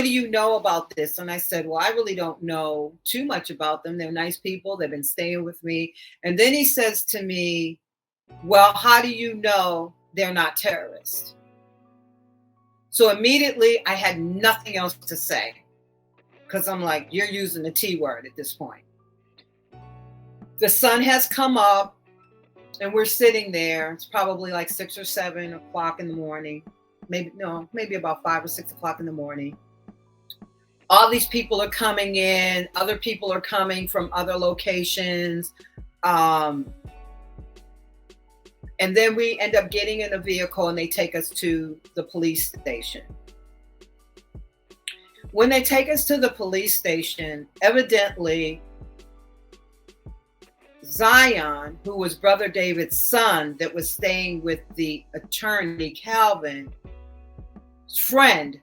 do you know about this? And I said, well, I really don't know too much about them. They're nice people. They've been staying with me. And then he says to me, well, how do you know they're not terrorists? So immediately I had nothing else to say because I'm like, you're using the T word at this point. The sun has come up and we're sitting there. It's probably like 6 or 7 o'clock in the morning. Maybe about 5 or 6 o'clock in the morning. All these people are coming in. Other people are coming from other locations. And then we end up getting in a vehicle and they take us to the police station. When they take us to the police station, evidently Zion, who was Brother David's son that was staying with the attorney, Calvin's friend,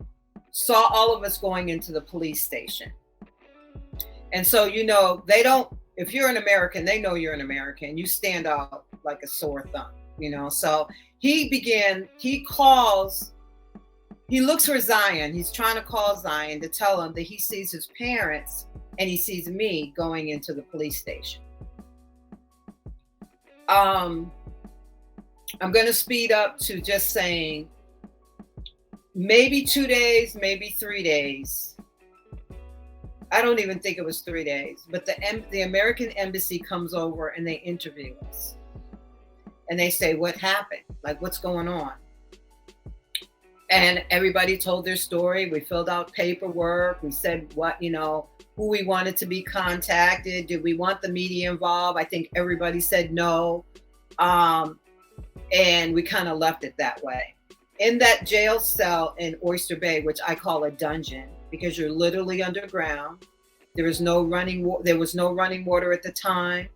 saw all of us going into the police station. And so, they don't, if you're an American, they know you're an American. You stand out like a sore thumb, So he looks for Zion. He's trying to call Zion to tell him that he sees his parents and he sees me going into the police station. I'm going to speed up to just saying maybe 2 days, maybe 3 days. I don't even think it was 3 days, but the American embassy comes over and they interview us. And they say, what happened? Like, what's going on? And everybody told their story. We filled out paperwork. We said who we wanted to be contacted. Did we want the media involved? I think everybody said no. And we kind of left it that way. In that jail cell in Oyster Bay, which I call a dungeon, because you're literally underground. There was no running water at the time.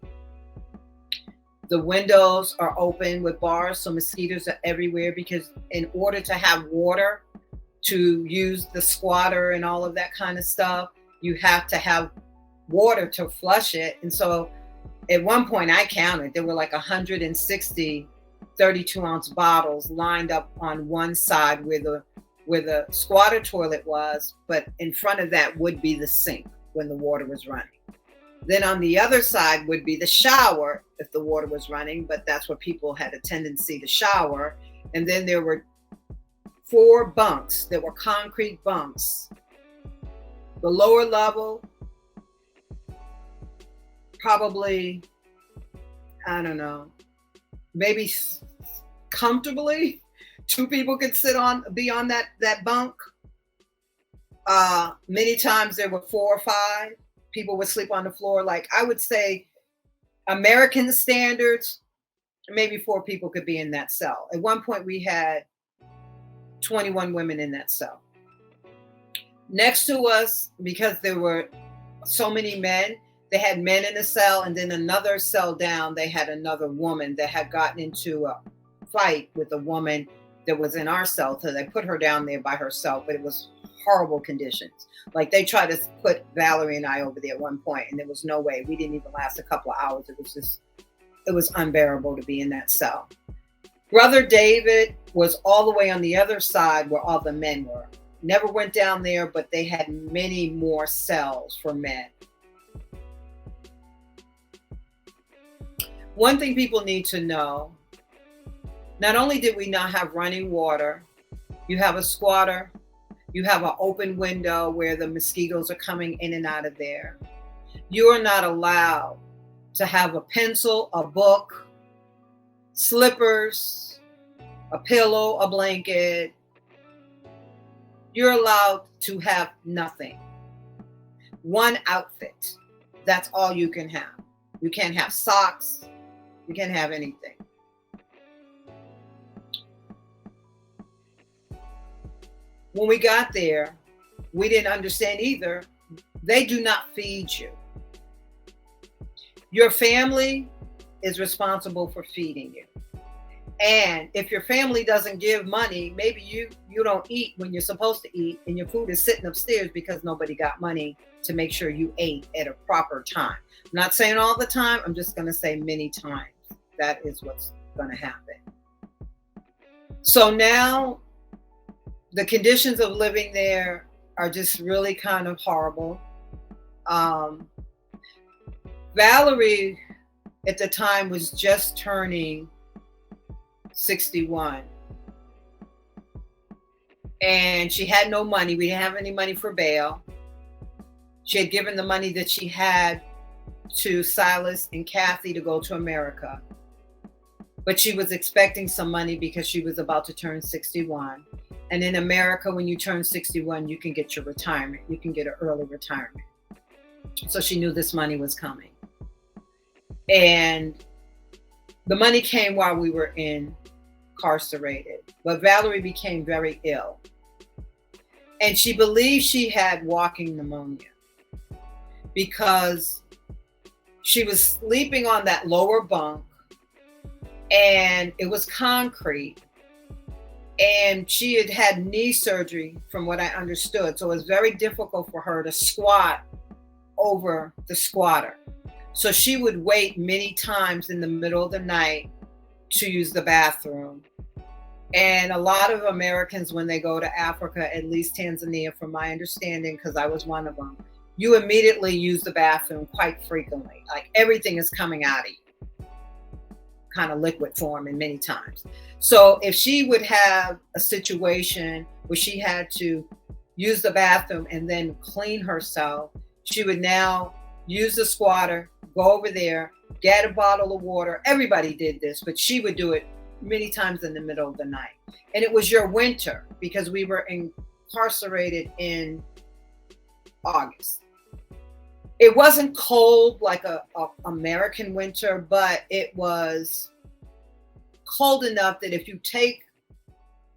The windows are open with bars, so mosquitoes are everywhere, because in order to have water to use the squatter and all of that kind of stuff, you have to have water to flush it. And so at one point I counted, there were like 160 32-ounce bottles lined up on one side where the squatter toilet was, but in front of that would be the sink when the water was running. Then on the other side would be the shower if the water was running, but that's where people had a tendency to shower. And then there were 4 bunks that were concrete bunks. The lower level, probably, I don't know, maybe comfortably 2 people could be on that bunk. Many times there were 4 or 5. People would sleep on the floor. Like, I would say American standards, maybe 4 people could be in that cell. At one point we had 21 women in that cell. Next to us, because there were so many men, they had men in the cell, and then another cell down, they had another woman that had gotten into a fight with a woman that was in our cell. So they put her down there by herself, but it was horrible conditions. Like, they tried to put Valerie and I over there at one point, and there was no way. We didn't even last a couple of hours. It was unbearable to be in that cell. Brother David was all the way on the other side where all the men were. Never went down there, but they had many more cells for men. One thing people need to know, not only did we not have running water, you have a squatter, you have an open window where the mosquitoes are coming in and out of there. You are not allowed to have a pencil, a book, slippers, a pillow, a blanket. You're allowed to have nothing. One outfit. That's all you can have. You can't have socks. You can't have anything. When we got there, we didn't understand either. They do not feed you. Your family is responsible for feeding you. And if your family doesn't give money, maybe you don't eat when you're supposed to eat, and your food is sitting upstairs because nobody got money to make sure you ate at a proper time. I'm not saying all the time, I'm just going to say many times. That is what's going to happen. So now the conditions of living there are just really kind of horrible. Um, Valerie at the time was just turning 61. And she had no money. We didn't have any money for bail. She had given the money that she had to Silas and Kathy to go to America. But she was expecting some money because she was about to turn 61. And in America, when you turn 61, you can get your retirement. You can get an early retirement. So she knew this money was coming. And the money came while we were incarcerated. But Valerie became very ill. And she believed she had walking pneumonia because she was sleeping on that lower bunk, and it was concrete. And she had had knee surgery, from what I understood. So it was very difficult for her to squat over the squatter. So she would wait many times in the middle of the night to use the bathroom. And a lot of Americans, when they go to Africa, at least Tanzania, from my understanding, because I was one of them, you immediately use the bathroom quite frequently. Like everything is coming out of you, kind of liquid form, and many times. So if she would have a situation where she had to use the bathroom and then clean herself, she would now use the squatter, go over there, get a bottle of water. Everybody did this, but she would do it many times in the middle of the night. And it was your winter, because we were incarcerated in August. It wasn't cold like a American winter, but it was cold enough that if you take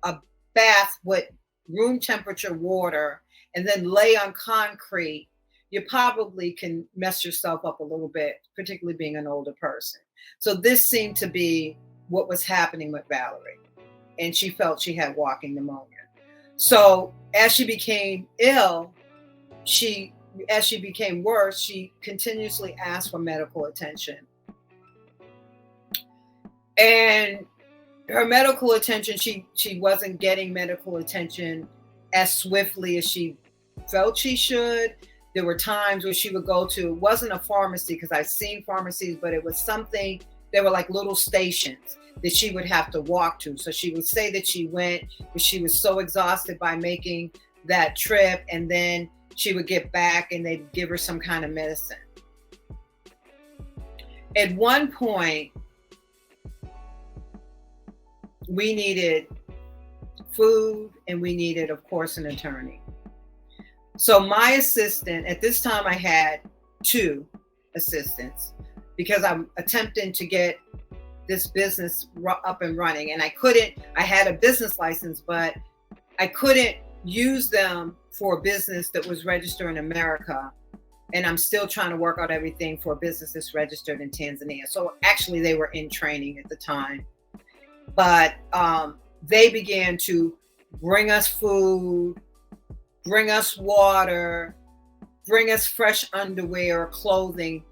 a bath with room temperature water and then lay on concrete, you probably can mess yourself up a little bit, particularly being an older person. So this seemed to be what was happening with Valerie. And she felt she had walking pneumonia. So as she became ill, as she became worse, she continuously asked for medical attention. And her medical attention, she wasn't getting medical attention as swiftly as she felt she should. There were times where she would go to, it wasn't a pharmacy, because I've seen pharmacies, but it was something, they were like little stations that she would have to walk to. So she would say that she went, but she was so exhausted by making that trip, and then she would get back and they'd give her some kind of medicine. At one point, we needed food and we needed, of course, an attorney. So my assistant, at this time I had 2 assistants, because I'm attempting to get this business up and running. And I had a business license, but I couldn't use them for a business that was registered in America. And I'm still trying to work out everything for a business that's registered in Tanzania. So actually they were in training at the time. But they began to bring us food, bring us water, bring us fresh underwear or clothing,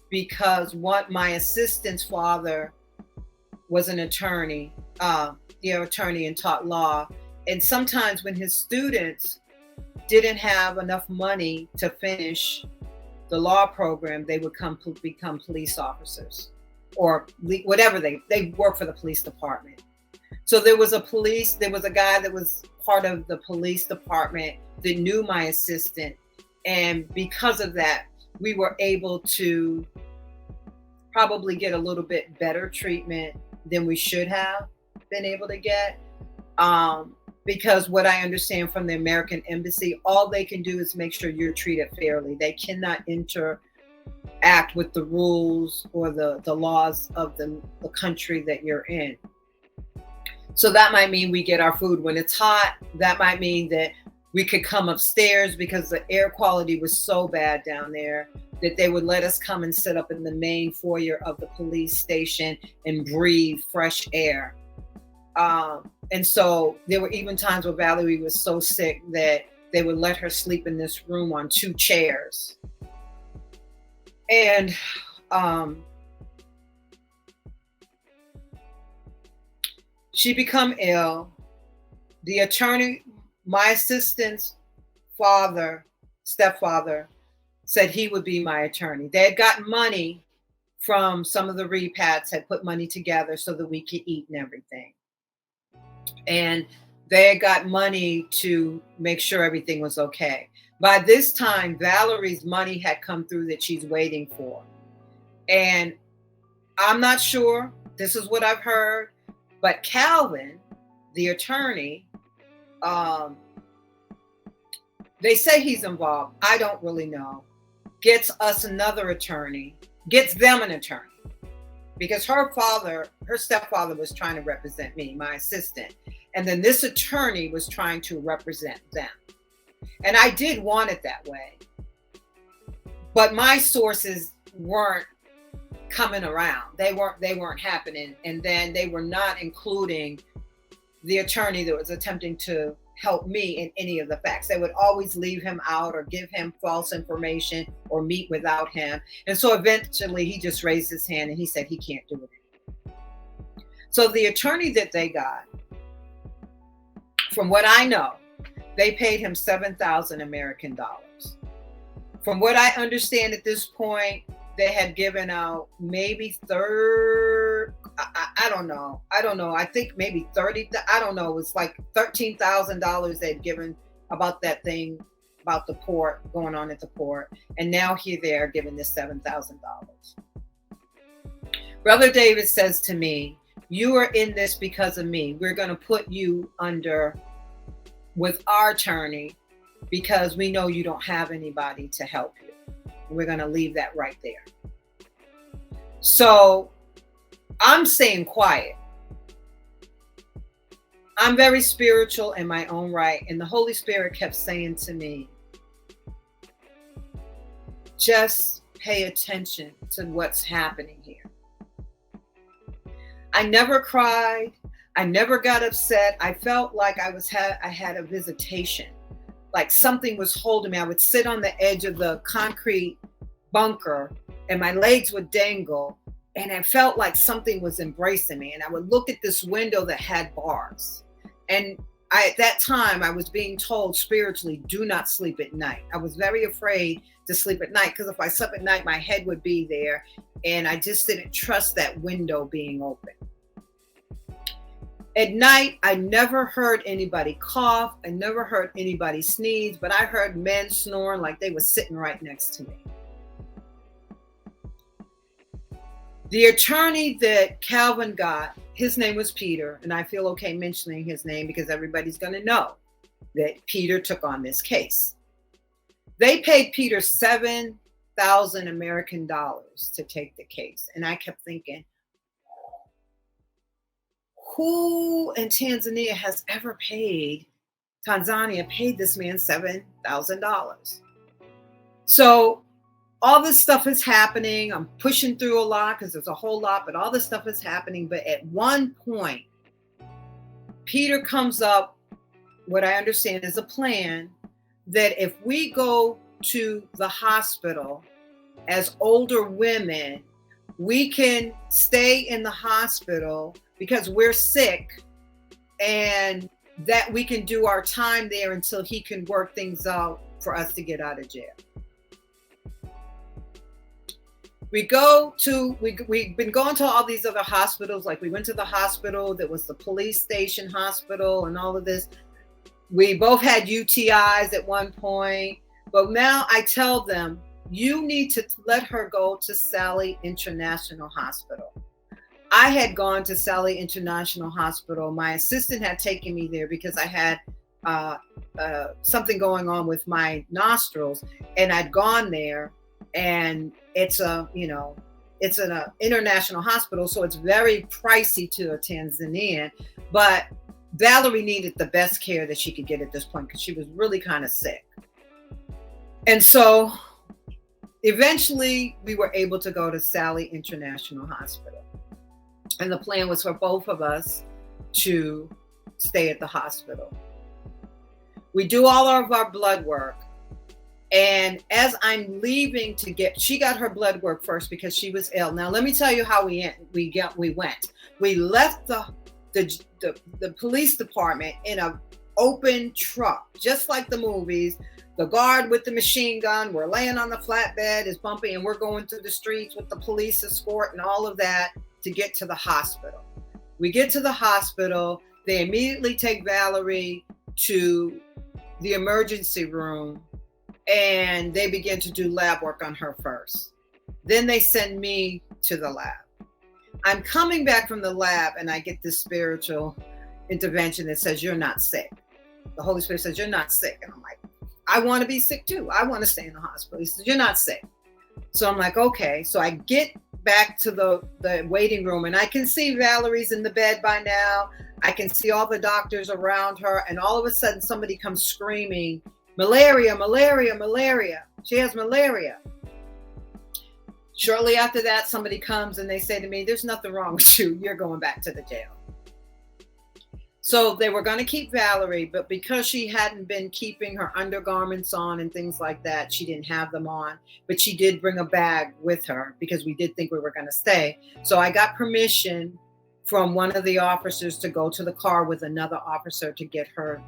because my assistant's father was an attorney, attorney, and taught law. And sometimes when his students didn't have enough money to finish the law program, they would become police officers, or whatever, they work for the police department. So there was a guy that was part of the police department that knew my assistant. And because of that, we were able to probably get a little bit better treatment than we should have been able to get. Because what I understand from the American embassy, all they can do is make sure you're treated fairly. They cannot interact with the rules or the laws of the country that you're in. So that might mean we get our food when it's hot. That might mean that we could come upstairs, because the air quality was so bad down there that they would let us come and sit up in the main foyer of the police station and breathe fresh air. And so there were even times where Valerie was so sick that they would let her sleep in this room on 2 chairs. And she become ill. The attorney, my assistant's stepfather, said he would be my attorney. They had gotten money from some of the repats, had put money together so that we could eat and everything. And they had got money to make sure everything was okay. By this time, Valerie's money had come through that she's waiting for. And I'm not sure, this is what I've heard, but Calvin, the attorney, they say he's involved. I don't really know. Gets us another attorney, gets them an attorney. Because her stepfather was trying to represent me, my assistant. And then this attorney was trying to represent them. And I did want it that way. But my sources weren't coming around. They weren't happening. And then they were not including the attorney that was attempting to help me in any of the facts. They would always leave him out or give him false information or meet without him. And so eventually he just raised his hand and he said he can't do it anymore. So the attorney that they got, from what I know, they paid him 7,000 American dollars. From what I understand at this point, they had given out maybe I don't know. I think maybe 30, I don't know. It was like $13,000 they'd given about that thing, about the port, going on at the port. And now here they are giving this $7,000. Brother David says to me, you are in this because of me. We're going to put you under with our attorney because we know you don't have anybody to help you. We're going to leave that right there. So I'm staying quiet. I'm very spiritual in my own right. And the Holy Spirit kept saying to me, just pay attention to what's happening here. I never cried. I never got upset. I felt like I had a visitation, like something was holding me. I would sit on the edge of the concrete bunker and my legs would dangle. And I felt like something was embracing me. And I would look at this window that had bars. And at that time, I was being told spiritually, do not sleep at night. I was very afraid to sleep at night because if I slept at night, my head would be there. And I just didn't trust that window being open. At night, I never heard anybody cough. I never heard anybody sneeze, but I heard men snoring like they were sitting right next to me. The attorney that Calvin got, his name was Peter, and I feel okay mentioning his name because everybody's going to know that Peter took on this case. They paid Peter 7,000 American dollars to take the case. And I kept thinking, who in Tanzania has ever paid this man $7,000? So all this stuff is happening. I'm pushing through a lot because there's a whole lot, but all this stuff is happening. But at one point, Peter comes up, what I understand is a plan that if we go to the hospital as older women, we can stay in the hospital because we're sick and that we can do our time there until he can work things out for us to get out of jail. We've been going to all these other hospitals. Like we went to the hospital that was the police station hospital and all of this. We both had UTIs at one point, but now I tell them, you need to let her go to Sally International Hospital. I had gone to Sally International Hospital. My assistant had taken me there because I had something going on with my nostrils, and I'd gone there. And it's an international hospital, so it's very pricey to a Tanzanian. But Valerie needed the best care that she could get at this point because she was really kind of sick. And so eventually we were able to go to Sally International Hospital. And the plan was for both of us to stay at the hospital. We do all of our blood work. And as I'm leaving to get, she got her blood work first because she was ill. Now, let me tell you how we went. We left the police department in an open truck, just like the movies. The guard with the machine gun, we're laying on the flatbed, is bumping, and we're going through the streets with the police escort and all of that to get to the hospital. We get to the hospital. They immediately take Valerie to the emergency room, and they begin to do lab work on her first. Then they send me to the lab. I'm coming back from the lab, and I get this spiritual intervention that says, you're not sick. The Holy Spirit says, you're not sick. And I'm like, I want to be sick too. I want to stay in the hospital. He says, you're not sick. So I'm like, okay. So I get back to the waiting room, and I can see Valerie's in the bed by now. I can see all the doctors around her. And all of a sudden somebody comes screaming, malaria, malaria, malaria. She has malaria. Shortly after that, somebody comes and they say to me, there's nothing wrong with you. You're going back to the jail. So they were going to keep Valerie, but because she hadn't been keeping her undergarments on and things like that, she didn't have them on. But she did bring a bag with her because we did think we were going to stay. So I got permission from one of the officers to go to the car with another officer to get her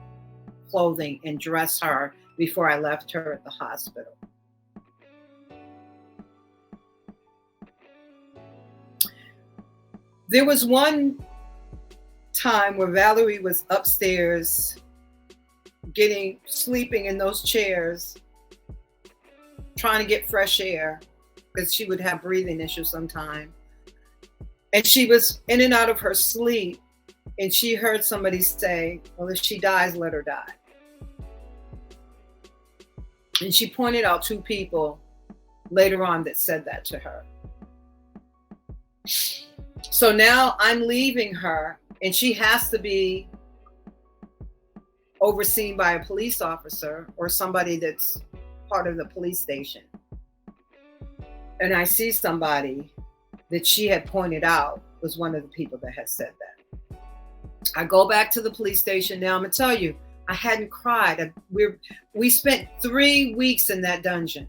clothing and dress her before I left her at the hospital. There was one time where Valerie was upstairs sleeping in those chairs, trying to get fresh air because she would have breathing issues sometime. And she was in and out of her sleep, and she heard somebody say, well, if she dies, let her die. And she pointed out two people later on that said that to her. So now I'm leaving her, and she has to be overseen by a police officer or somebody that's part of the police station. And I see somebody that she had pointed out was one of the people that had said that. I go back to the police station. Now I'm going to tell you, I hadn't cried. We spent 3 weeks in that dungeon.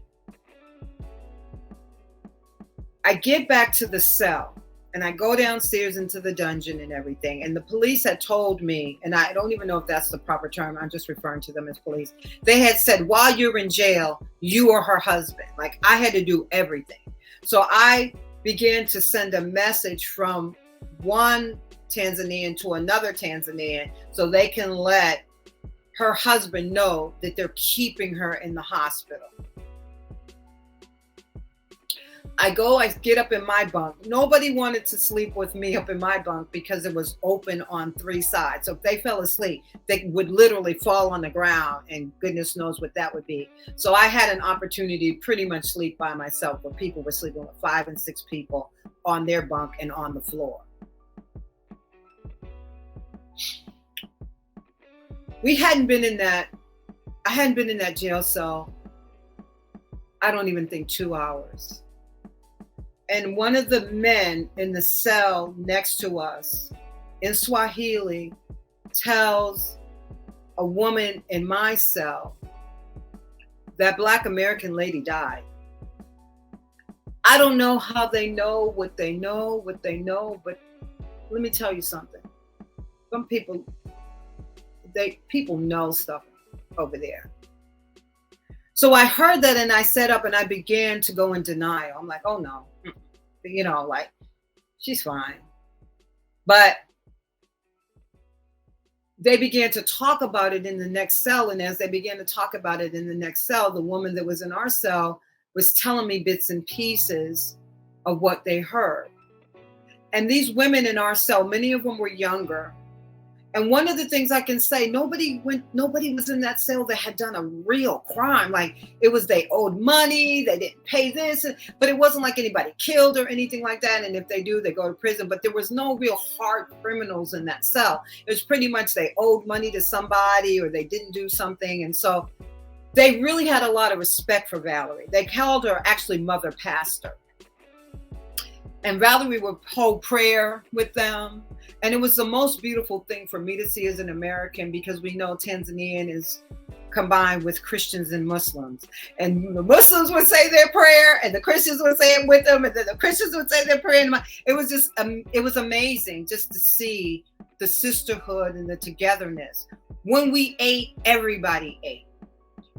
I get back to the cell. And I go downstairs into the dungeon and everything. And the police had told me, and I don't even know if that's the proper term, I'm just referring to them as police. They had said, while you're in jail, you are her husband. Like, I had to do everything. So I began to send a message from one Tanzanian to another Tanzanian so they can let her husband know that they're keeping her in the hospital. I get up in my bunk. Nobody wanted to sleep with me up in my bunk because it was open on 3 sides. So if they fell asleep, they would literally fall on the ground, and goodness knows what that would be. So I had an opportunity to pretty much sleep by myself, where people were sleeping with 5 and 6 people on their bunk and on the floor. I hadn't been in that jail cell, I don't even think 2 hours. And one of the men in the cell next to us in Swahili tells a woman in my cell that Black American lady died. I don't know how they know what they know, but let me tell you something. Some people know stuff over there. So I heard that, and I sat up and I began to go in denial. I'm like, oh no, like, she's fine. But they began to talk about it in the next cell. And as they began to talk about it in the next cell, the woman that was in our cell was telling me bits and pieces of what they heard. And these women in our cell, many of them were younger. And one of the things I can say, nobody was in that cell that had done a real crime. Like, it was, they owed money, they didn't pay this, but it wasn't like anybody killed or anything like that. And if they do, they go to prison. But there was no real hard criminals in that cell. It was pretty much they owed money to somebody or they didn't do something. And so they really had a lot of respect for Valerie. They called her actually Mother Pastor. And Valerie would hold prayer with them. And it was the most beautiful thing for me to see as an American, because we know Tanzanian is combined with Christians and Muslims. And the Muslims would say their prayer and the Christians would say it with them, and then the Christians would say their prayer. It was just, it was amazing just to see the sisterhood and the togetherness. When we ate, everybody ate.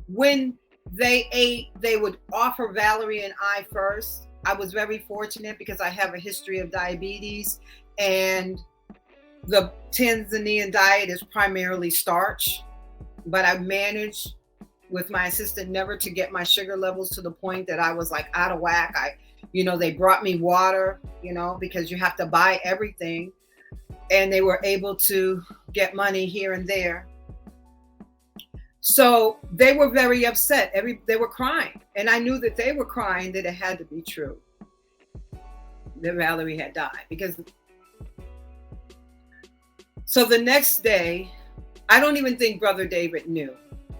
When they ate, they would offer Valerie and I first. I was very fortunate because I have a history of diabetes, and the Tanzanian diet is primarily starch, but I managed with my assistant never to get my sugar levels to the point that I was like out of whack. They brought me water, because you have to buy everything, and they were able to get money here and there. So they were very upset. They were crying, and I knew that they were crying, that it had to be true that Valerie had died. So the next day, I don't even think Brother David knew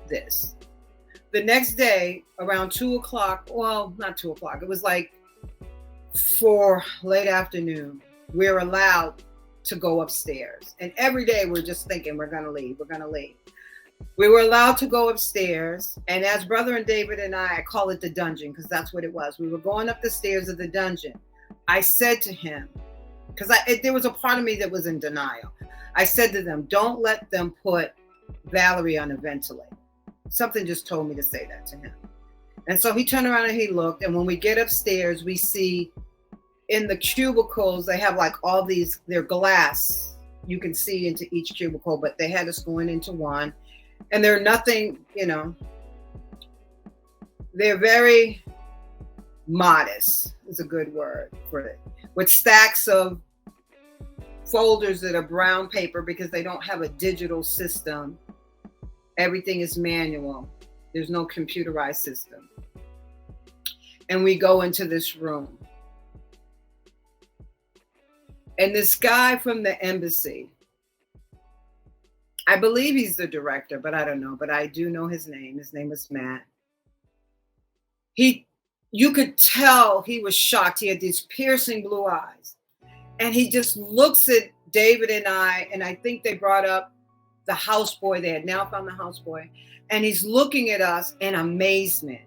this. The next day, around 2:00, well, not 2:00, it was like 4 late afternoon, we're allowed to go upstairs. And every day we're just thinking, we're going to leave. We were allowed to go upstairs. And as Brother and David and I call it the dungeon, because that's what it was. We were going up the stairs of the dungeon. I said to him, because there was a part of me that was in denial. I said to them, don't let them put Valerie on a ventilator. Something just told me to say that to him. And so he turned around and he looked. And when we get upstairs, we see in the cubicles, they have like all these, they're glass. You can see into each cubicle, but they had us going into one. And they're nothing, they're very modest, is a good word for it, with stacks of folders that are brown paper because they don't have a digital system. Everything is manual. There's no computerized system. And we go into this room. And this guy from the embassy, I believe he's the director, but I don't know. But I do know his name. His name was Matt. You could tell he was shocked. He had these piercing blue eyes. And he just looks at David and I think they brought up the houseboy. They had now found the houseboy. And he's looking at us in amazement.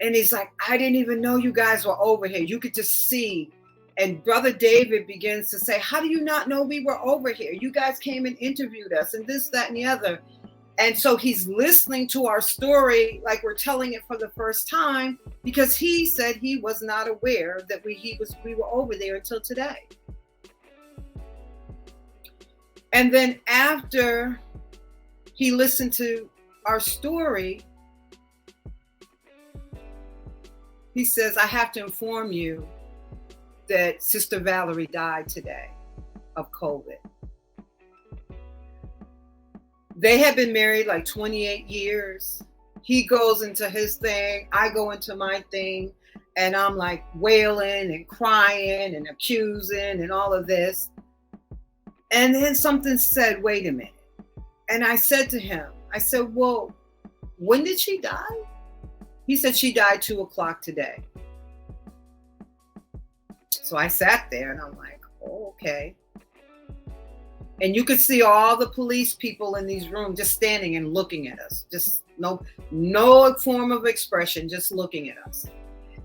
And he's like, I didn't even know you guys were over here. You could just see. And Brother David begins to say, how do you not know we were over here? You guys came and interviewed us and this, that, and the other. And so he's listening to our story like we're telling it for the first time, because he said he was not aware that we were over there until today. And then after he listened to our story, he says, I have to inform you that Sister Valerie died today of COVID. They had been married like 28 years. He goes into his thing, I go into my thing, and I'm like wailing and crying and accusing and all of this. And then something said, wait a minute. And I said to him, I said, well, when did she die? He said she died 2:00 today. So I sat there and I'm like, oh, okay. And you could see all the police people in these rooms just standing and looking at us. Just no form of expression, just looking at us.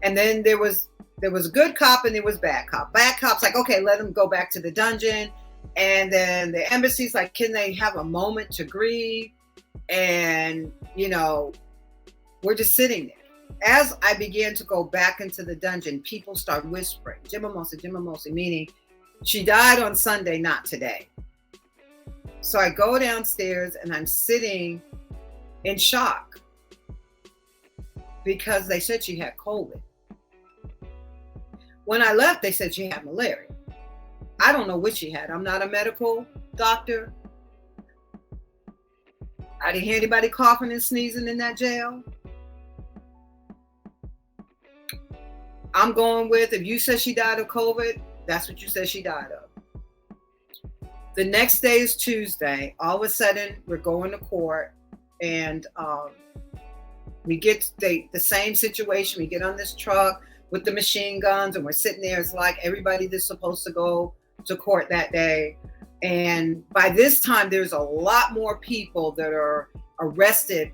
And then there was good cop and there was bad cop. Bad cop's like, okay, let them go back to the dungeon. And then the embassy's like, can they have a moment to grieve? And, we're just sitting there. As I began to go back into the dungeon, people start whispering, Jimamosi, meaning she died on Sunday, not today. So I go downstairs and I'm sitting in shock because they said she had COVID. When I left, they said she had malaria. I don't know what she had. I'm not a medical doctor. I didn't hear anybody coughing and sneezing in that jail. I'm going with, if you said she died of COVID, that's what you said she died of. The next day is Tuesday. All of a sudden, we're going to court, and we get the same situation. We get on this truck with the machine guns, and we're sitting there. It's like everybody that's supposed to go to court that day. And by this time, there's a lot more people that are arrested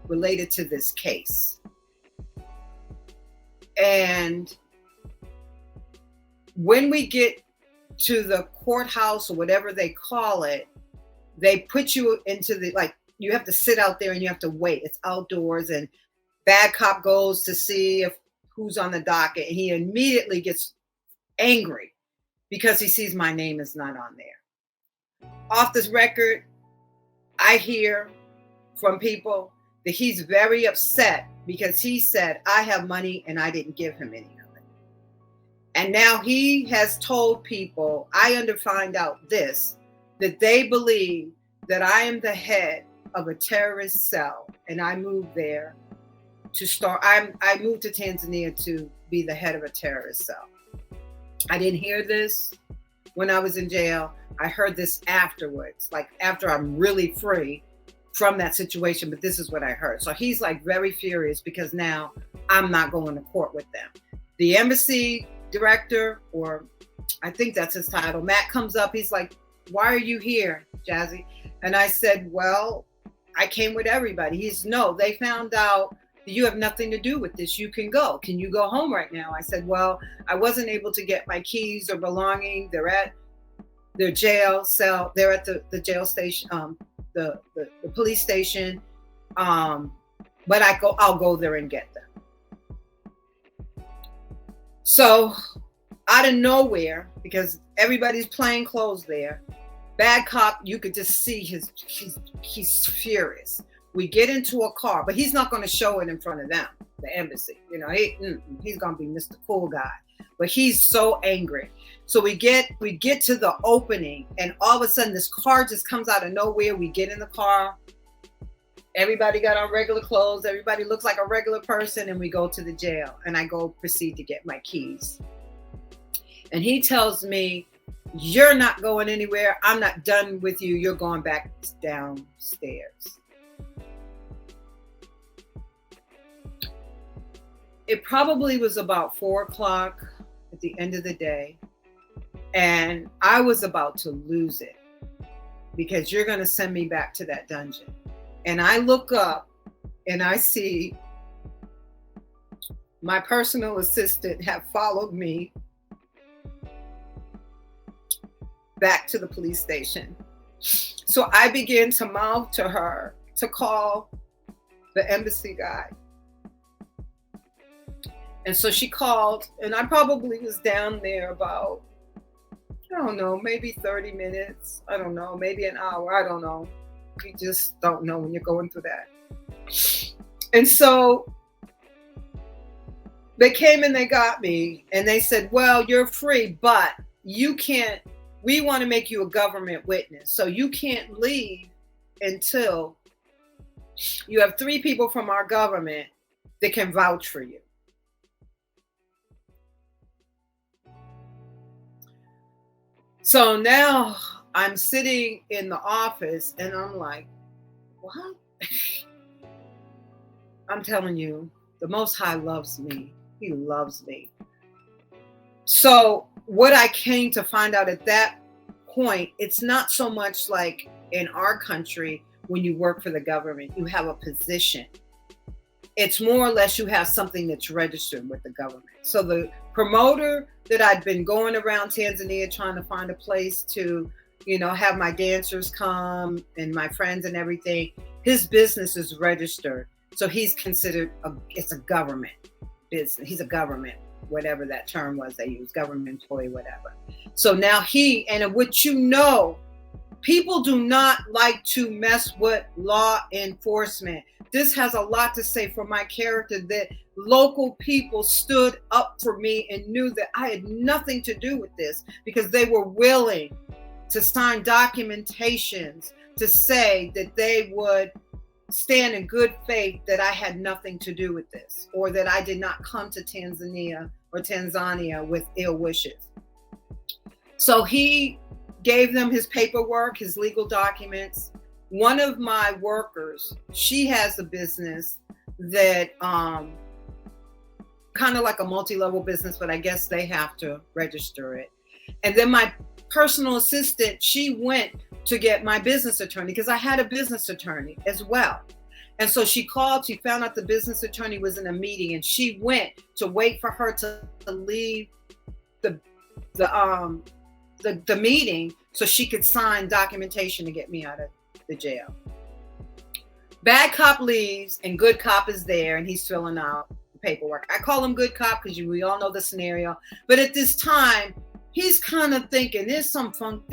related to this case. And when we get to the courthouse or whatever they call it, they put you into the, like, you have to sit out there and you have to wait. It's outdoors, and bad cop goes to see if who's on the docket, and he immediately gets angry because he sees my name is not on there. Off this record, I hear from people that he's very upset because he said, I have money and I didn't give him any of it. And now he has told people, I find out this, that they believe that I am the head of a terrorist cell, and I moved there to start. I moved to Tanzania to be the head of a terrorist cell. I didn't hear this when I was in jail. I heard this afterwards, like after I'm really free from that situation, but this is what I heard. So he's like very furious because now I'm not going to court with them. The embassy director, or I think that's his title, Matt, comes up. He's like, why are you here, Jazzy? And I said, well, I came with everybody. He's, no, they found out that you have nothing to do with this. You can go. Can you go home right now? I said, well, I wasn't able to get my keys or belonging. They're at their jail cell. They're at the jail station, the police station. But I'll go there and get them. So out of nowhere, because everybody's plain clothes there, bad cop, you could just see he's furious. We get into a car, but he's not going to show it in front of them, the embassy. You know, he's going to be Mr. Cool Guy, but he's so angry. So we get to the opening, and all of a sudden this car just comes out of nowhere. We get in the car. Everybody got on regular clothes. Everybody looks like a regular person, and we go to the jail, and I proceed to get my keys. And he tells me, you're not going anywhere. I'm not done with you. You're going back downstairs. It probably was about 4:00 at the end of the day. And I was about to lose it because you're going to send me back to that dungeon. And I look up and I see my personal assistant have followed me back to the police station. So I began to mouth to her to call the embassy guy. And so she called, and I probably was down there about, I don't know, maybe 30 minutes. I don't know, maybe an hour. I don't know. You just don't know when you're going through that. And so they came and they got me, and they said, well, you're free, but you can't, we want to make you a government witness. So you can't leave until you have 3 people from our government that can vouch for you. So now I'm sitting in the office and I'm like, what? I'm telling you, the Most High loves me. He loves me. So what I came to find out at that point, it's not so much like in our country, when you work for the government, you have a position. It's more or less you have something that's registered with the government. So the promoter that I'd been going around Tanzania trying to find a place to, have my dancers come and my friends and everything, his business is registered. So he's considered, it's a government business. He's a government, whatever that term was they use, government employee, whatever. So now people do not like to mess with law enforcement. This has a lot to say for my character, that local people stood up for me and knew that I had nothing to do with this, because they were willing to sign documentations to say that they would stand in good faith that I had nothing to do with this, or that I did not come to Tanzania with ill wishes. So he gave them his paperwork, his legal documents. One of my workers, she has a business that kind of like a multi-level business, but I guess they have to register it. And then my personal assistant, she went to get my business attorney because I had a business attorney as well. And so she called, she found out the business attorney was in a meeting, and she went to wait for her to leave the the meeting so she could sign documentation to get me out of the jail. Bad cop leaves and good cop is there, and he's filling out the paperwork. I call him good cop because we all know the scenario. But at this time, he's kind of thinking there's something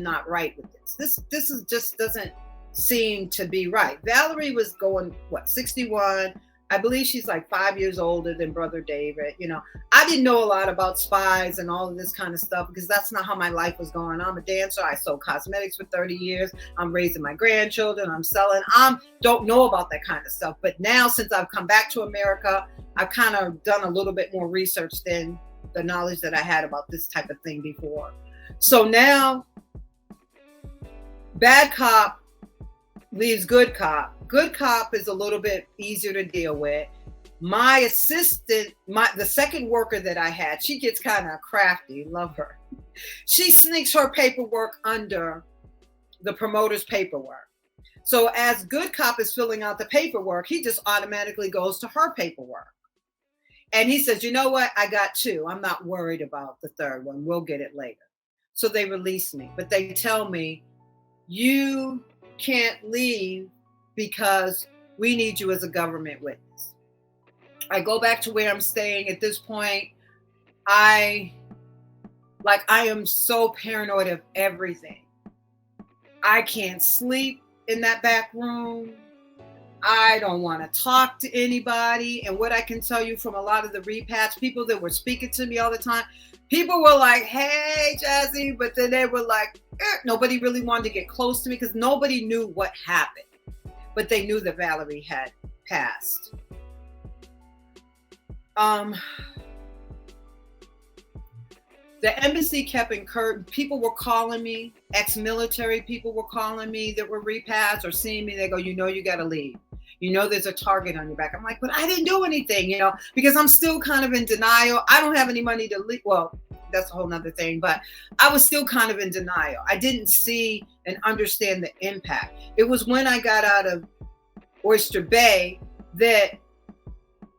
not right with this. This is just doesn't seem to be right. Valerie was going 61. I believe she's like 5 years older than Brother David. You know, I didn't know a lot about spies and all of this kind of stuff because that's not how my life was going. I'm a dancer. I sold cosmetics for 30 years. I'm raising my grandchildren. I'm selling. I don't know about that kind of stuff. But now, since I've come back to America, I've kind of done a little bit more research than the knowledge that I had about this type of thing before. So now, bad cop leaves good cop. Good cop is a little bit easier to deal with. My assistant, the second worker that I had, she gets kind of crafty. Love her. She sneaks her paperwork under the promoter's paperwork. So as good cop is filling out the paperwork, he just automatically goes to her paperwork. And he says, you know what? I got two. I'm not worried about the third one. We'll get it later. So they release me. But they tell me, you can't leave because we need you as a government witness. I go back to where I'm staying at this point. I am so paranoid of everything. I can't sleep in that back room. I don't want to talk to anybody. And what I can tell you from a lot of the repats, people that were speaking to me all the time, people were like, hey, Jazzy, but then they were like, nobody really wanted to get close to me because nobody knew what happened. But they knew that Valerie had passed. The embassy kept encouraging, people were calling me, ex-military people were calling me that were repats or seeing me. They go, you know, you got to leave. You know, there's a target on your back. I'm like, but I didn't do anything, you know, because I'm still kind of in denial. I don't have any money to leave. Well, that's a whole nother thing, but I was still kind of in denial. I didn't see and understand the impact. It was when I got out of Oyster Bay that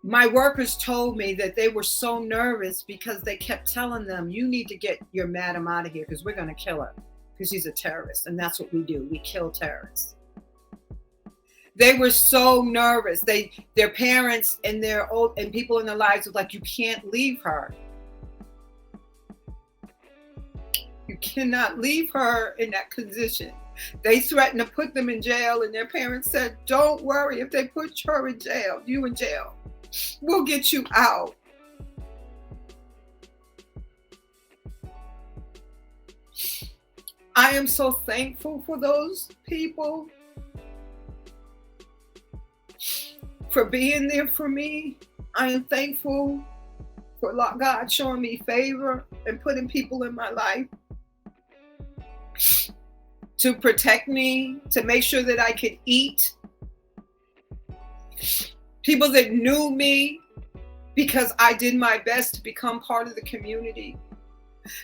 my workers told me that they were so nervous because they kept telling them, you need to get your madam out of here because we're going to kill her because she's a terrorist. And that's what we do. We kill terrorists. They were so nervous. Their parents and and people in their lives were like, you can't leave her. You cannot leave her in that position. They threatened to put them in jail, and their parents said, don't worry, if they put her in jail, you in jail, we'll get you out. I am so thankful for those people for being there for me. I am thankful for God showing me favor and putting people in my life to protect me, to make sure that I could eat. People that knew me because I did my best to become part of the community.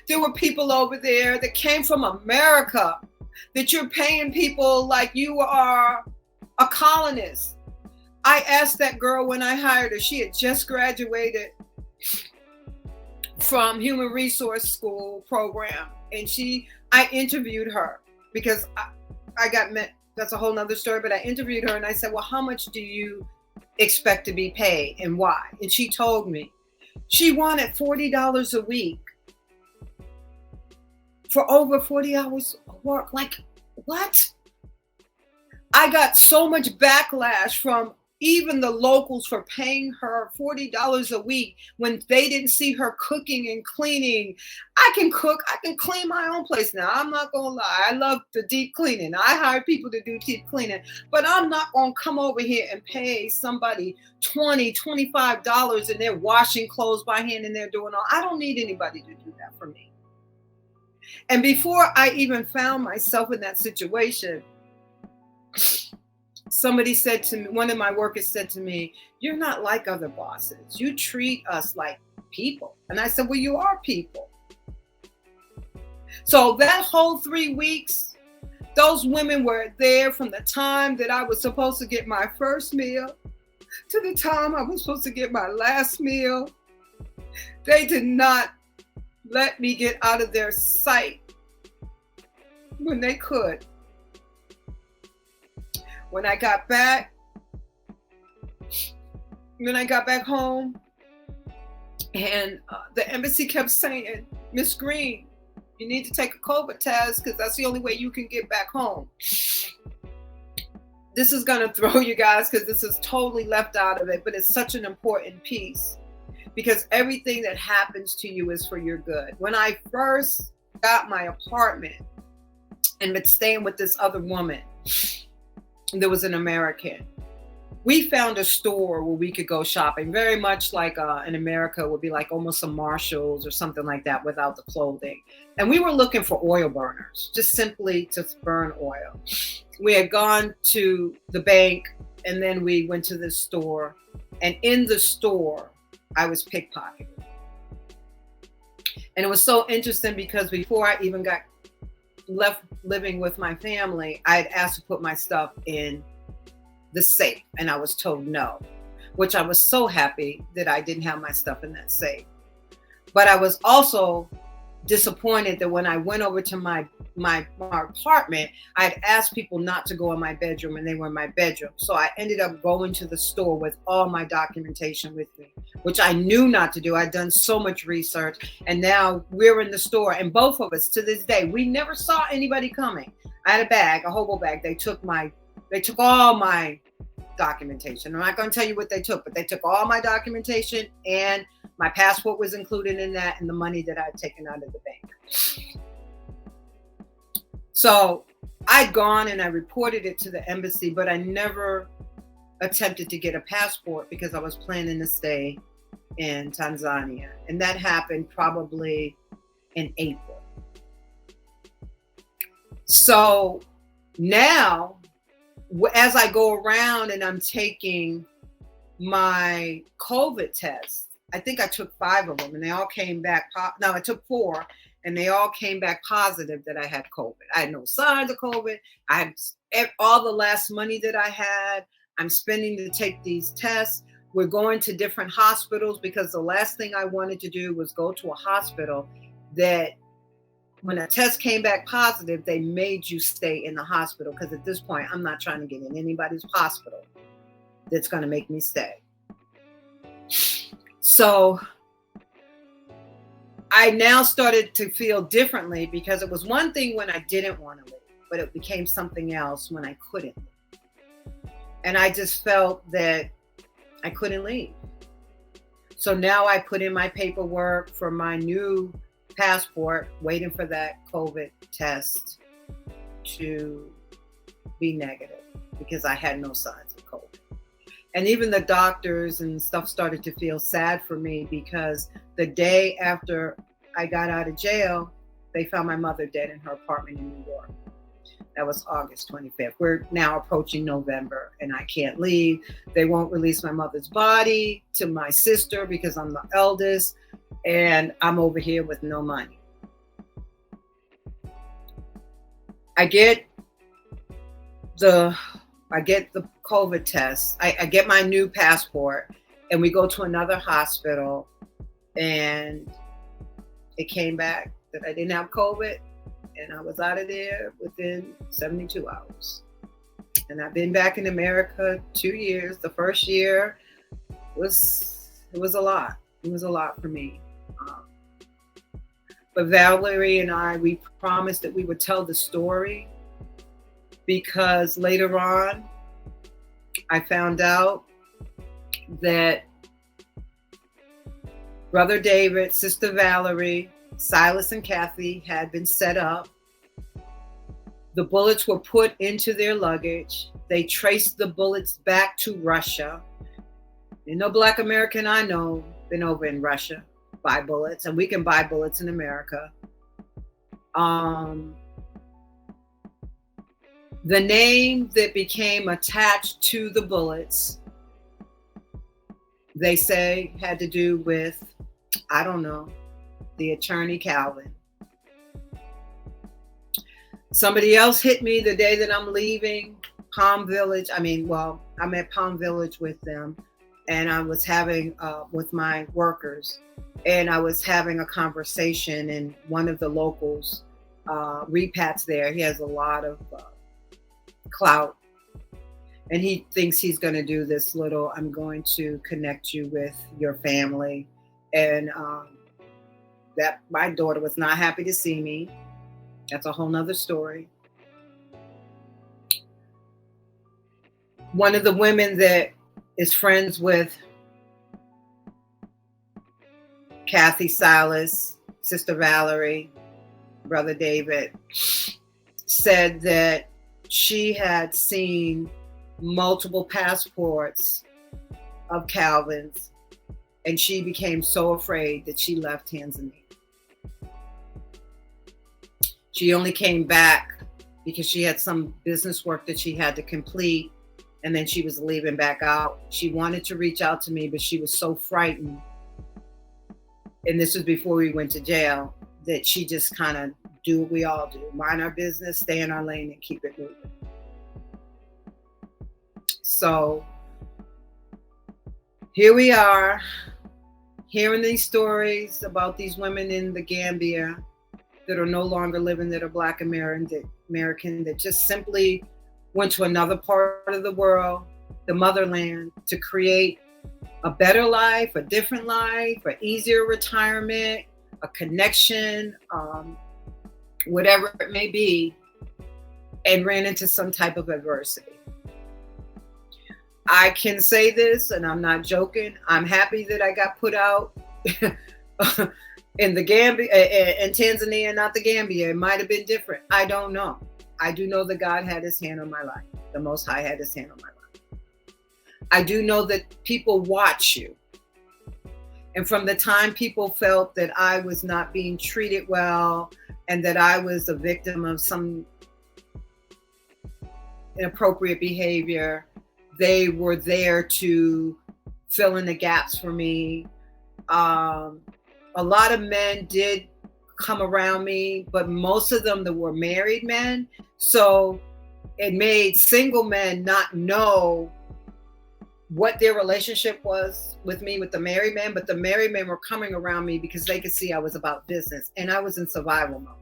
There were people over there that came from America that you're paying people like you are a colonist. I asked that girl when I hired her, she had just graduated from human resource school program. And I interviewed her because I got met. That's a whole nother story, but I interviewed her and I said, well, how much do you expect to be paid and why? And she told me she wanted $40 a week for over 40 hours of work. Like, what? I got so much backlash from even the locals for paying her $40 a week when they didn't see her cooking and cleaning. I can cook, I can clean my own place now. I'm not gonna lie. I love the deep cleaning. I hire people to do deep cleaning, but I'm not gonna come over here and pay somebody $20, $25 and they're washing clothes by hand and they're doing all. I don't need anybody to do that for me. And before I even found myself in that situation, somebody said to me, one of my workers said to me, you're not like other bosses. You treat us like people. And I said, well, you are people. So that whole 3 weeks, those women were there from the time that I was supposed to get my first meal to the time I was supposed to get my last meal. They did not let me get out of their sight when they could. When I got back home, and the embassy kept saying, Miss Green, you need to take a COVID test because that's the only way you can get back home. This is going to throw you guys because this is totally left out of it, but it's such an important piece because everything that happens to you is for your good. When I first got my apartment and been staying with this other woman, there was an American. We found a store where we could go shopping, very much like in America would be like almost some Marshalls or something like that without the clothing. And we were looking for oil burners, just simply to burn oil. We had gone to the bank and then we went to this store. And in the store, I was pickpocketed. And it was so interesting because before I even got left living with my family, I had asked to put my stuff in the safe and I was told no, which I was so happy that I didn't have my stuff in that safe. But I was also disappointed that when I went over to my apartment, I had asked people not to go in my bedroom and they were in my bedroom. So I ended up going to the store with all my documentation with me, which I knew not to do. I'd done so much research and now we're in the store and both of us to this day, we never saw anybody coming. I had a bag, a hobo bag. They took all my documentation. I'm not going to tell you what they took, but they took all my documentation and my passport was included in that and the money that I'd taken out of the bank. So I'd gone and I reported it to the embassy, but I never attempted to get a passport because I was planning to stay in Tanzania. And that happened probably in April. So now, as I go around and I'm taking my COVID test, I think I took 5 of them and they all came back. No, I took 4 and they all came back positive that I had COVID. I had no signs of COVID. I had all the last money that I had. I'm spending to take these tests. We're going to different hospitals because the last thing I wanted to do was go to a hospital that when a test came back positive, they made you stay in the hospital because at this point, I'm not trying to get in anybody's hospital that's going to make me stay. So I now started to feel differently because it was one thing when I didn't want to leave, but it became something else when I couldn't leave. And I just felt that I couldn't leave. So now I put in my paperwork for my new passport, waiting for that COVID test to be negative because I had no signs of COVID. And even the doctors and stuff started to feel sad for me because the day after I got out of jail, they found my mother dead in her apartment in New York. That was August 25th. We're now approaching November and I can't leave. They won't release my mother's body to my sister because I'm the eldest and I'm over here with no money. I get the COVID test. I get my new passport and we go to another hospital and it came back that I didn't have COVID and I was out of there within 72 hours. And I've been back in America 2 years. The first year it was a lot. It was a lot for me. But Valerie and I, we promised that we would tell the story because later on, I found out that Brother David, Sister Valerie, Silas and Kathy had been set up. The bullets were put into their luggage. They traced the bullets back to Russia. And no Black American I know been over in Russia, buy bullets, and we can buy bullets in America. The name that became attached to the bullets, they say had to do with, I don't know, the attorney Calvin. Somebody else hit me the day that I'm leaving Palm Village. I'm at Palm Village with them, and I was having with my workers, and I was having a conversation, and one of the locals, repats there, he has a lot of clout, and he thinks he's going to do this little, I'm going to connect you with your family, and that my daughter was not happy to see me. That's a whole nother story. One of the women that is friends with Kathy Silas, Sister Valerie, Brother David, said that she had seen multiple passports of Calvin's, and she became so afraid that she left Tanzania. She only came back because she had some business work that she had to complete, and then she was leaving back out. She wanted to reach out to me, but she was so frightened, and this was before we went to jail, that she just kind of do what we all do, mind our business, stay in our lane, and keep it moving. So here we are, hearing these stories about these women in the Gambia that are no longer living, that are Black American, that just simply went to another part of the world, the motherland, to create a better life, a different life, an easier retirement, a connection, whatever it may be, and ran into some type of adversity. I can say this, and I'm not joking, I'm happy that I got put out in the Gambia, in Tanzania, not the Gambia. It might have been different. I don't know. I do know that God had his hand on my life. The Most High had his hand on my life. I do know that people watch you. And from the time people felt that I was not being treated well and that I was a victim of some inappropriate behavior, they were there to fill in the gaps for me. A lot of men did come around me, but most of them that were married men. So it made single men not know what their relationship was with me, with the married men, but the married men were coming around me because they could see I was about business and I was in survival mode.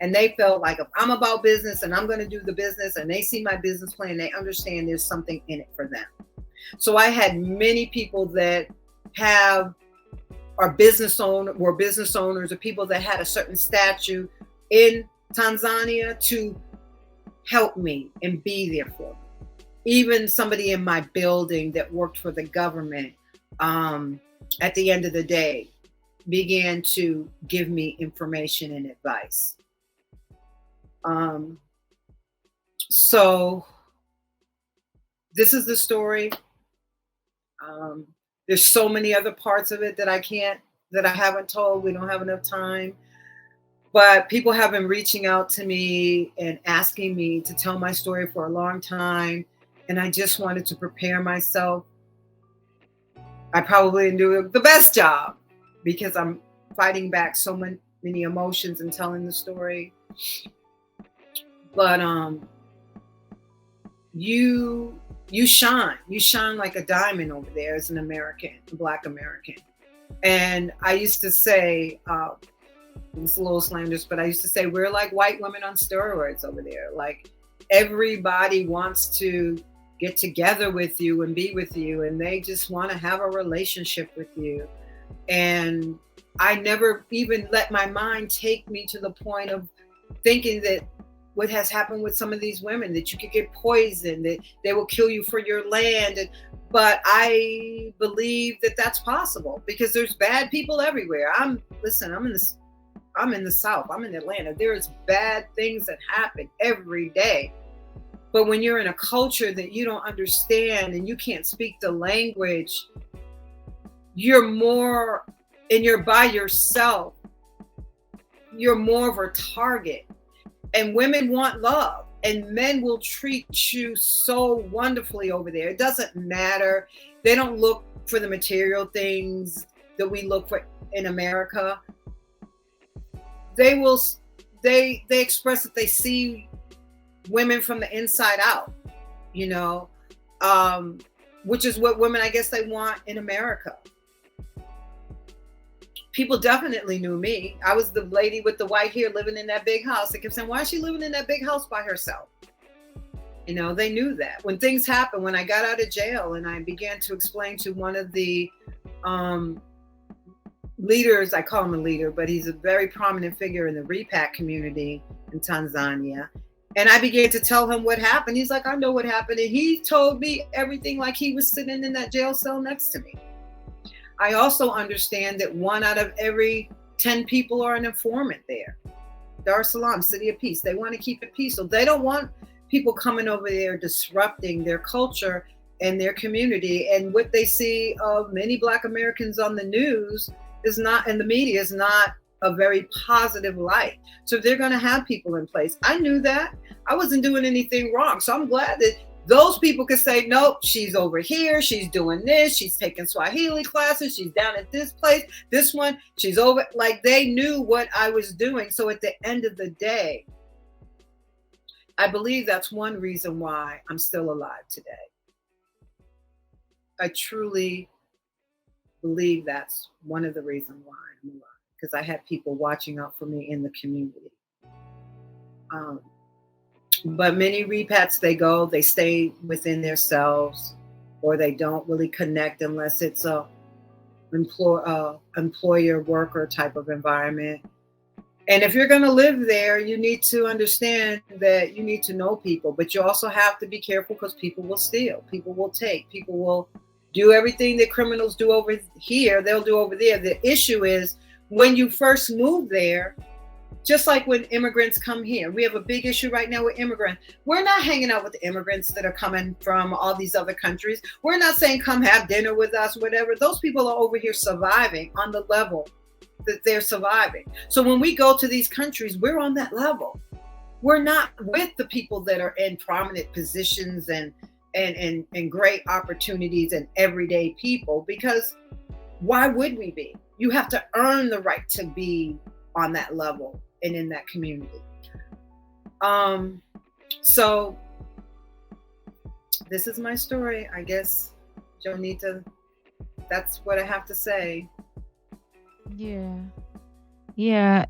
And they felt like if I'm about business and I'm going to do the business and they see my business plan, they understand there's something in it for them. So I had many people that were business owners or people that had a certain statue in Tanzania to help me and be there for me. Even somebody in my building that worked for the government, at the end of the day, began to give me information and advice. So this is the story. There's so many other parts of it that I haven't told. We don't have enough time. But people have been reaching out to me and asking me to tell my story for a long time. And I just wanted to prepare myself. I probably didn't do the best job because I'm fighting back so many emotions and telling the story. But you shine like a diamond over there as an American, a Black American. And I used to say, it's a little slanderous, but I used to say we're like white women on steroids over there. Like everybody wants to get together with you and be with you, and they just want to have a relationship with you. And I never even let my mind take me to the point of thinking that what has happened with some of these women, that you could get poisoned, that they will kill you for your land. But I believe that that's possible because there's bad people everywhere. I'm in the South. I'm in Atlanta. There's bad things that happen every day. But when you're in a culture that you don't understand and you can't speak the language, you're by yourself. You're more of a target. And women want love, and men will treat you so wonderfully over there. It doesn't matter. They don't look for the material things that we look for in America. They will they express that they see women from the inside out, you know, um, which is what women, I guess, they want in America. People definitely knew me. I was the lady with the white hair living in that big house. They kept saying, "Why is she living in that big house by herself?" You know, they knew that. When things happened, when I got out of jail and I began to explain to one of the um, leaders, I call him a leader, but he's a very prominent figure in the repack community in Tanzania. And I began to tell him what happened. He's like, "I know what happened." And he told me everything like he was sitting in that jail cell next to me. I also understand that 1 out of every 10 people are an informant there. Dar es Salaam, City of Peace. They want to keep it peaceful. They don't want people coming over there disrupting their culture and their community. And what they see of many Black Americans on the news is not, and the media is not a very positive light. So they're going to have people in place. I knew that. I wasn't doing anything wrong. So I'm glad that those people could say, "Nope, she's over here. She's doing this. She's taking Swahili classes. She's down at this place. This one, she's over." Like, they knew what I was doing. So at the end of the day, I believe that's one reason why I'm still alive today. I truly believe that's one of the reasons why I'm alive, because I had people watching out for me in the community. Um, but many repats, they stay within themselves, or they don't really connect unless it's a employer worker type of environment. And if you're going to live there, you need to understand that you need to know people, but you also have to be careful, because people will steal, people will take, people will do everything that criminals do over here, they'll do over there. The issue is when you first move there, just like when immigrants come here, we have a big issue right now with immigrants. We're not hanging out with the immigrants that are coming from all these other countries. We're not saying, "Come have dinner with us," whatever. Those people are over here surviving on the level that they're surviving. So when we go to these countries, we're on that level. We're not with the people that are in prominent positions and great opportunities and everyday people, because why would we be? You have to earn the right to be on that level and in that community. So this is my story, I guess, Jonita. That's what I have to say. Yeah. Yeah.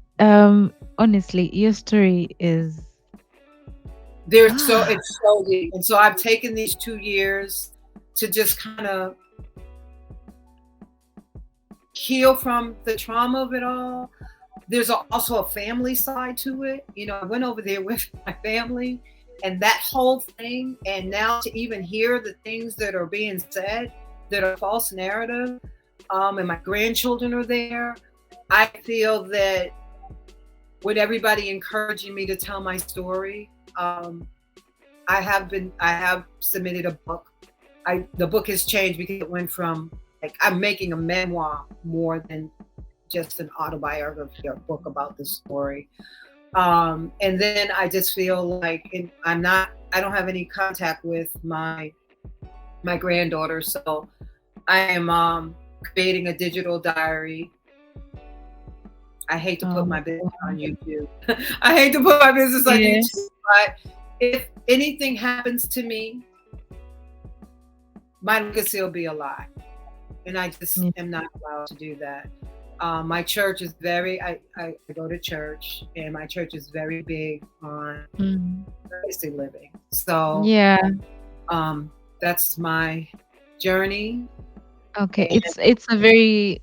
Honestly, your story is It's so deep. And so I've taken these 2 years to just kind of heal from the trauma of it all. There's also a family side to it. You know, I went over there with my family and that whole thing. And now to even hear the things that are being said that are false narrative, and my grandchildren are there, I feel that with everybody encouraging me to tell my story, I have submitted a book. The book has changed because it went from, like, I'm making a memoir more than just an autobiography or book about the story. And then I just feel like I don't have any contact with my granddaughter, so I am creating a digital diary. I hate to put my business on YouTube. I hate to put my business on yeah. YouTube, but if anything happens to me, my legacy will be a lie. And I just Yeah. am not allowed to do that. My church is I go to church, and my church is very big on Mm. legacy living. So Yeah. that's my journey. Okay. And It's a very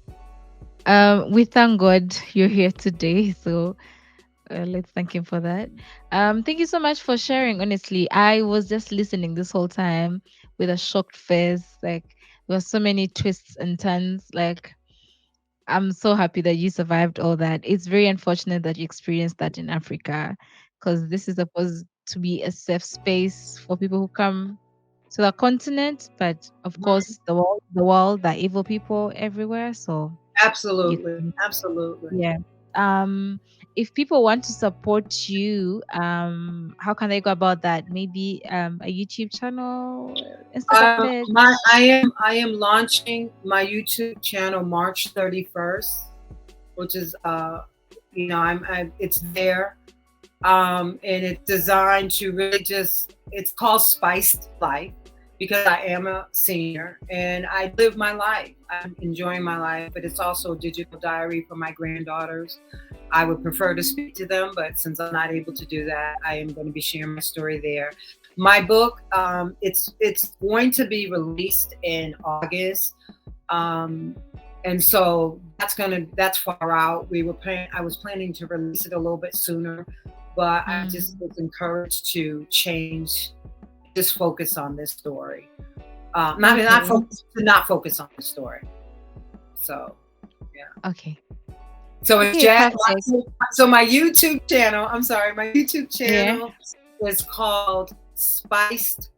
we thank God you're here today. So let's thank him for that. Thank you so much for sharing. Honestly, I was just listening this whole time with a shocked face. Like, there were so many twists and turns. Like, I'm so happy that you survived all that. It's very unfortunate that you experienced that in Africa, because this is supposed to be a safe space for people who come to the continent. But of course, the world, the evil people everywhere. So you, absolutely, absolutely. yeah. Um, if people want to support you, how can they go about that? Maybe a YouTube channel, Instagram page. I am launching my YouTube channel March 31st, which is it's there. And it's designed to really just, it's called Spiced Life because I am a senior and I live my life. I'm enjoying my life, but it's also a digital diary for my granddaughters. I would prefer to speak to them, but since I'm not able to do that, I am going to be sharing my story there. My book, it's going to be released in August, um, and so that's far out. I was planning to release it a little bit sooner, but I just Mm. was encouraged to change, just focus on this story. Not Okay. focus to not focus on the story. So yeah. Okay. So it's Okay, Jack. perfect. So my YouTube channel. I'm sorry, my YouTube Yeah. channel is called Spiced,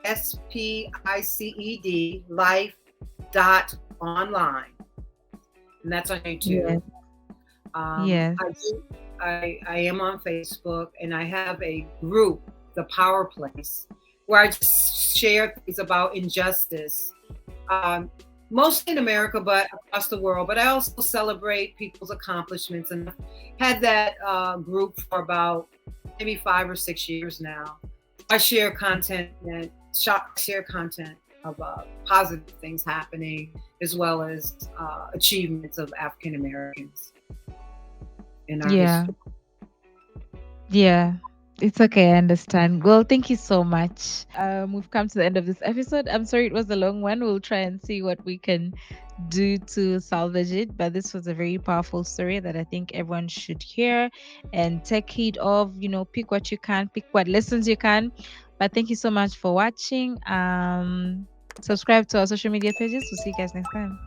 SPICED Life dot online, and that's on YouTube. Yes. Yes. I am on Facebook, and I have a group, the Power Place, where I just share things about injustice, um, mostly in America, but across the world. But I also celebrate people's accomplishments, and I've had that group for about maybe 5 or 6 years now. I share content and share content of positive things happening, as well as achievements of African Americans in our Yeah. history. Yeah. It's okay, I understand. Well, thank you so much. We've come to the end of this episode. I'm sorry it was a long one. We'll try and see what we can do to salvage it. But this was a very powerful story that I think everyone should hear and take heed of. Pick what you can, pick what lessons you can. But thank you so much for watching. Subscribe to our social media pages. We'll see you guys next time.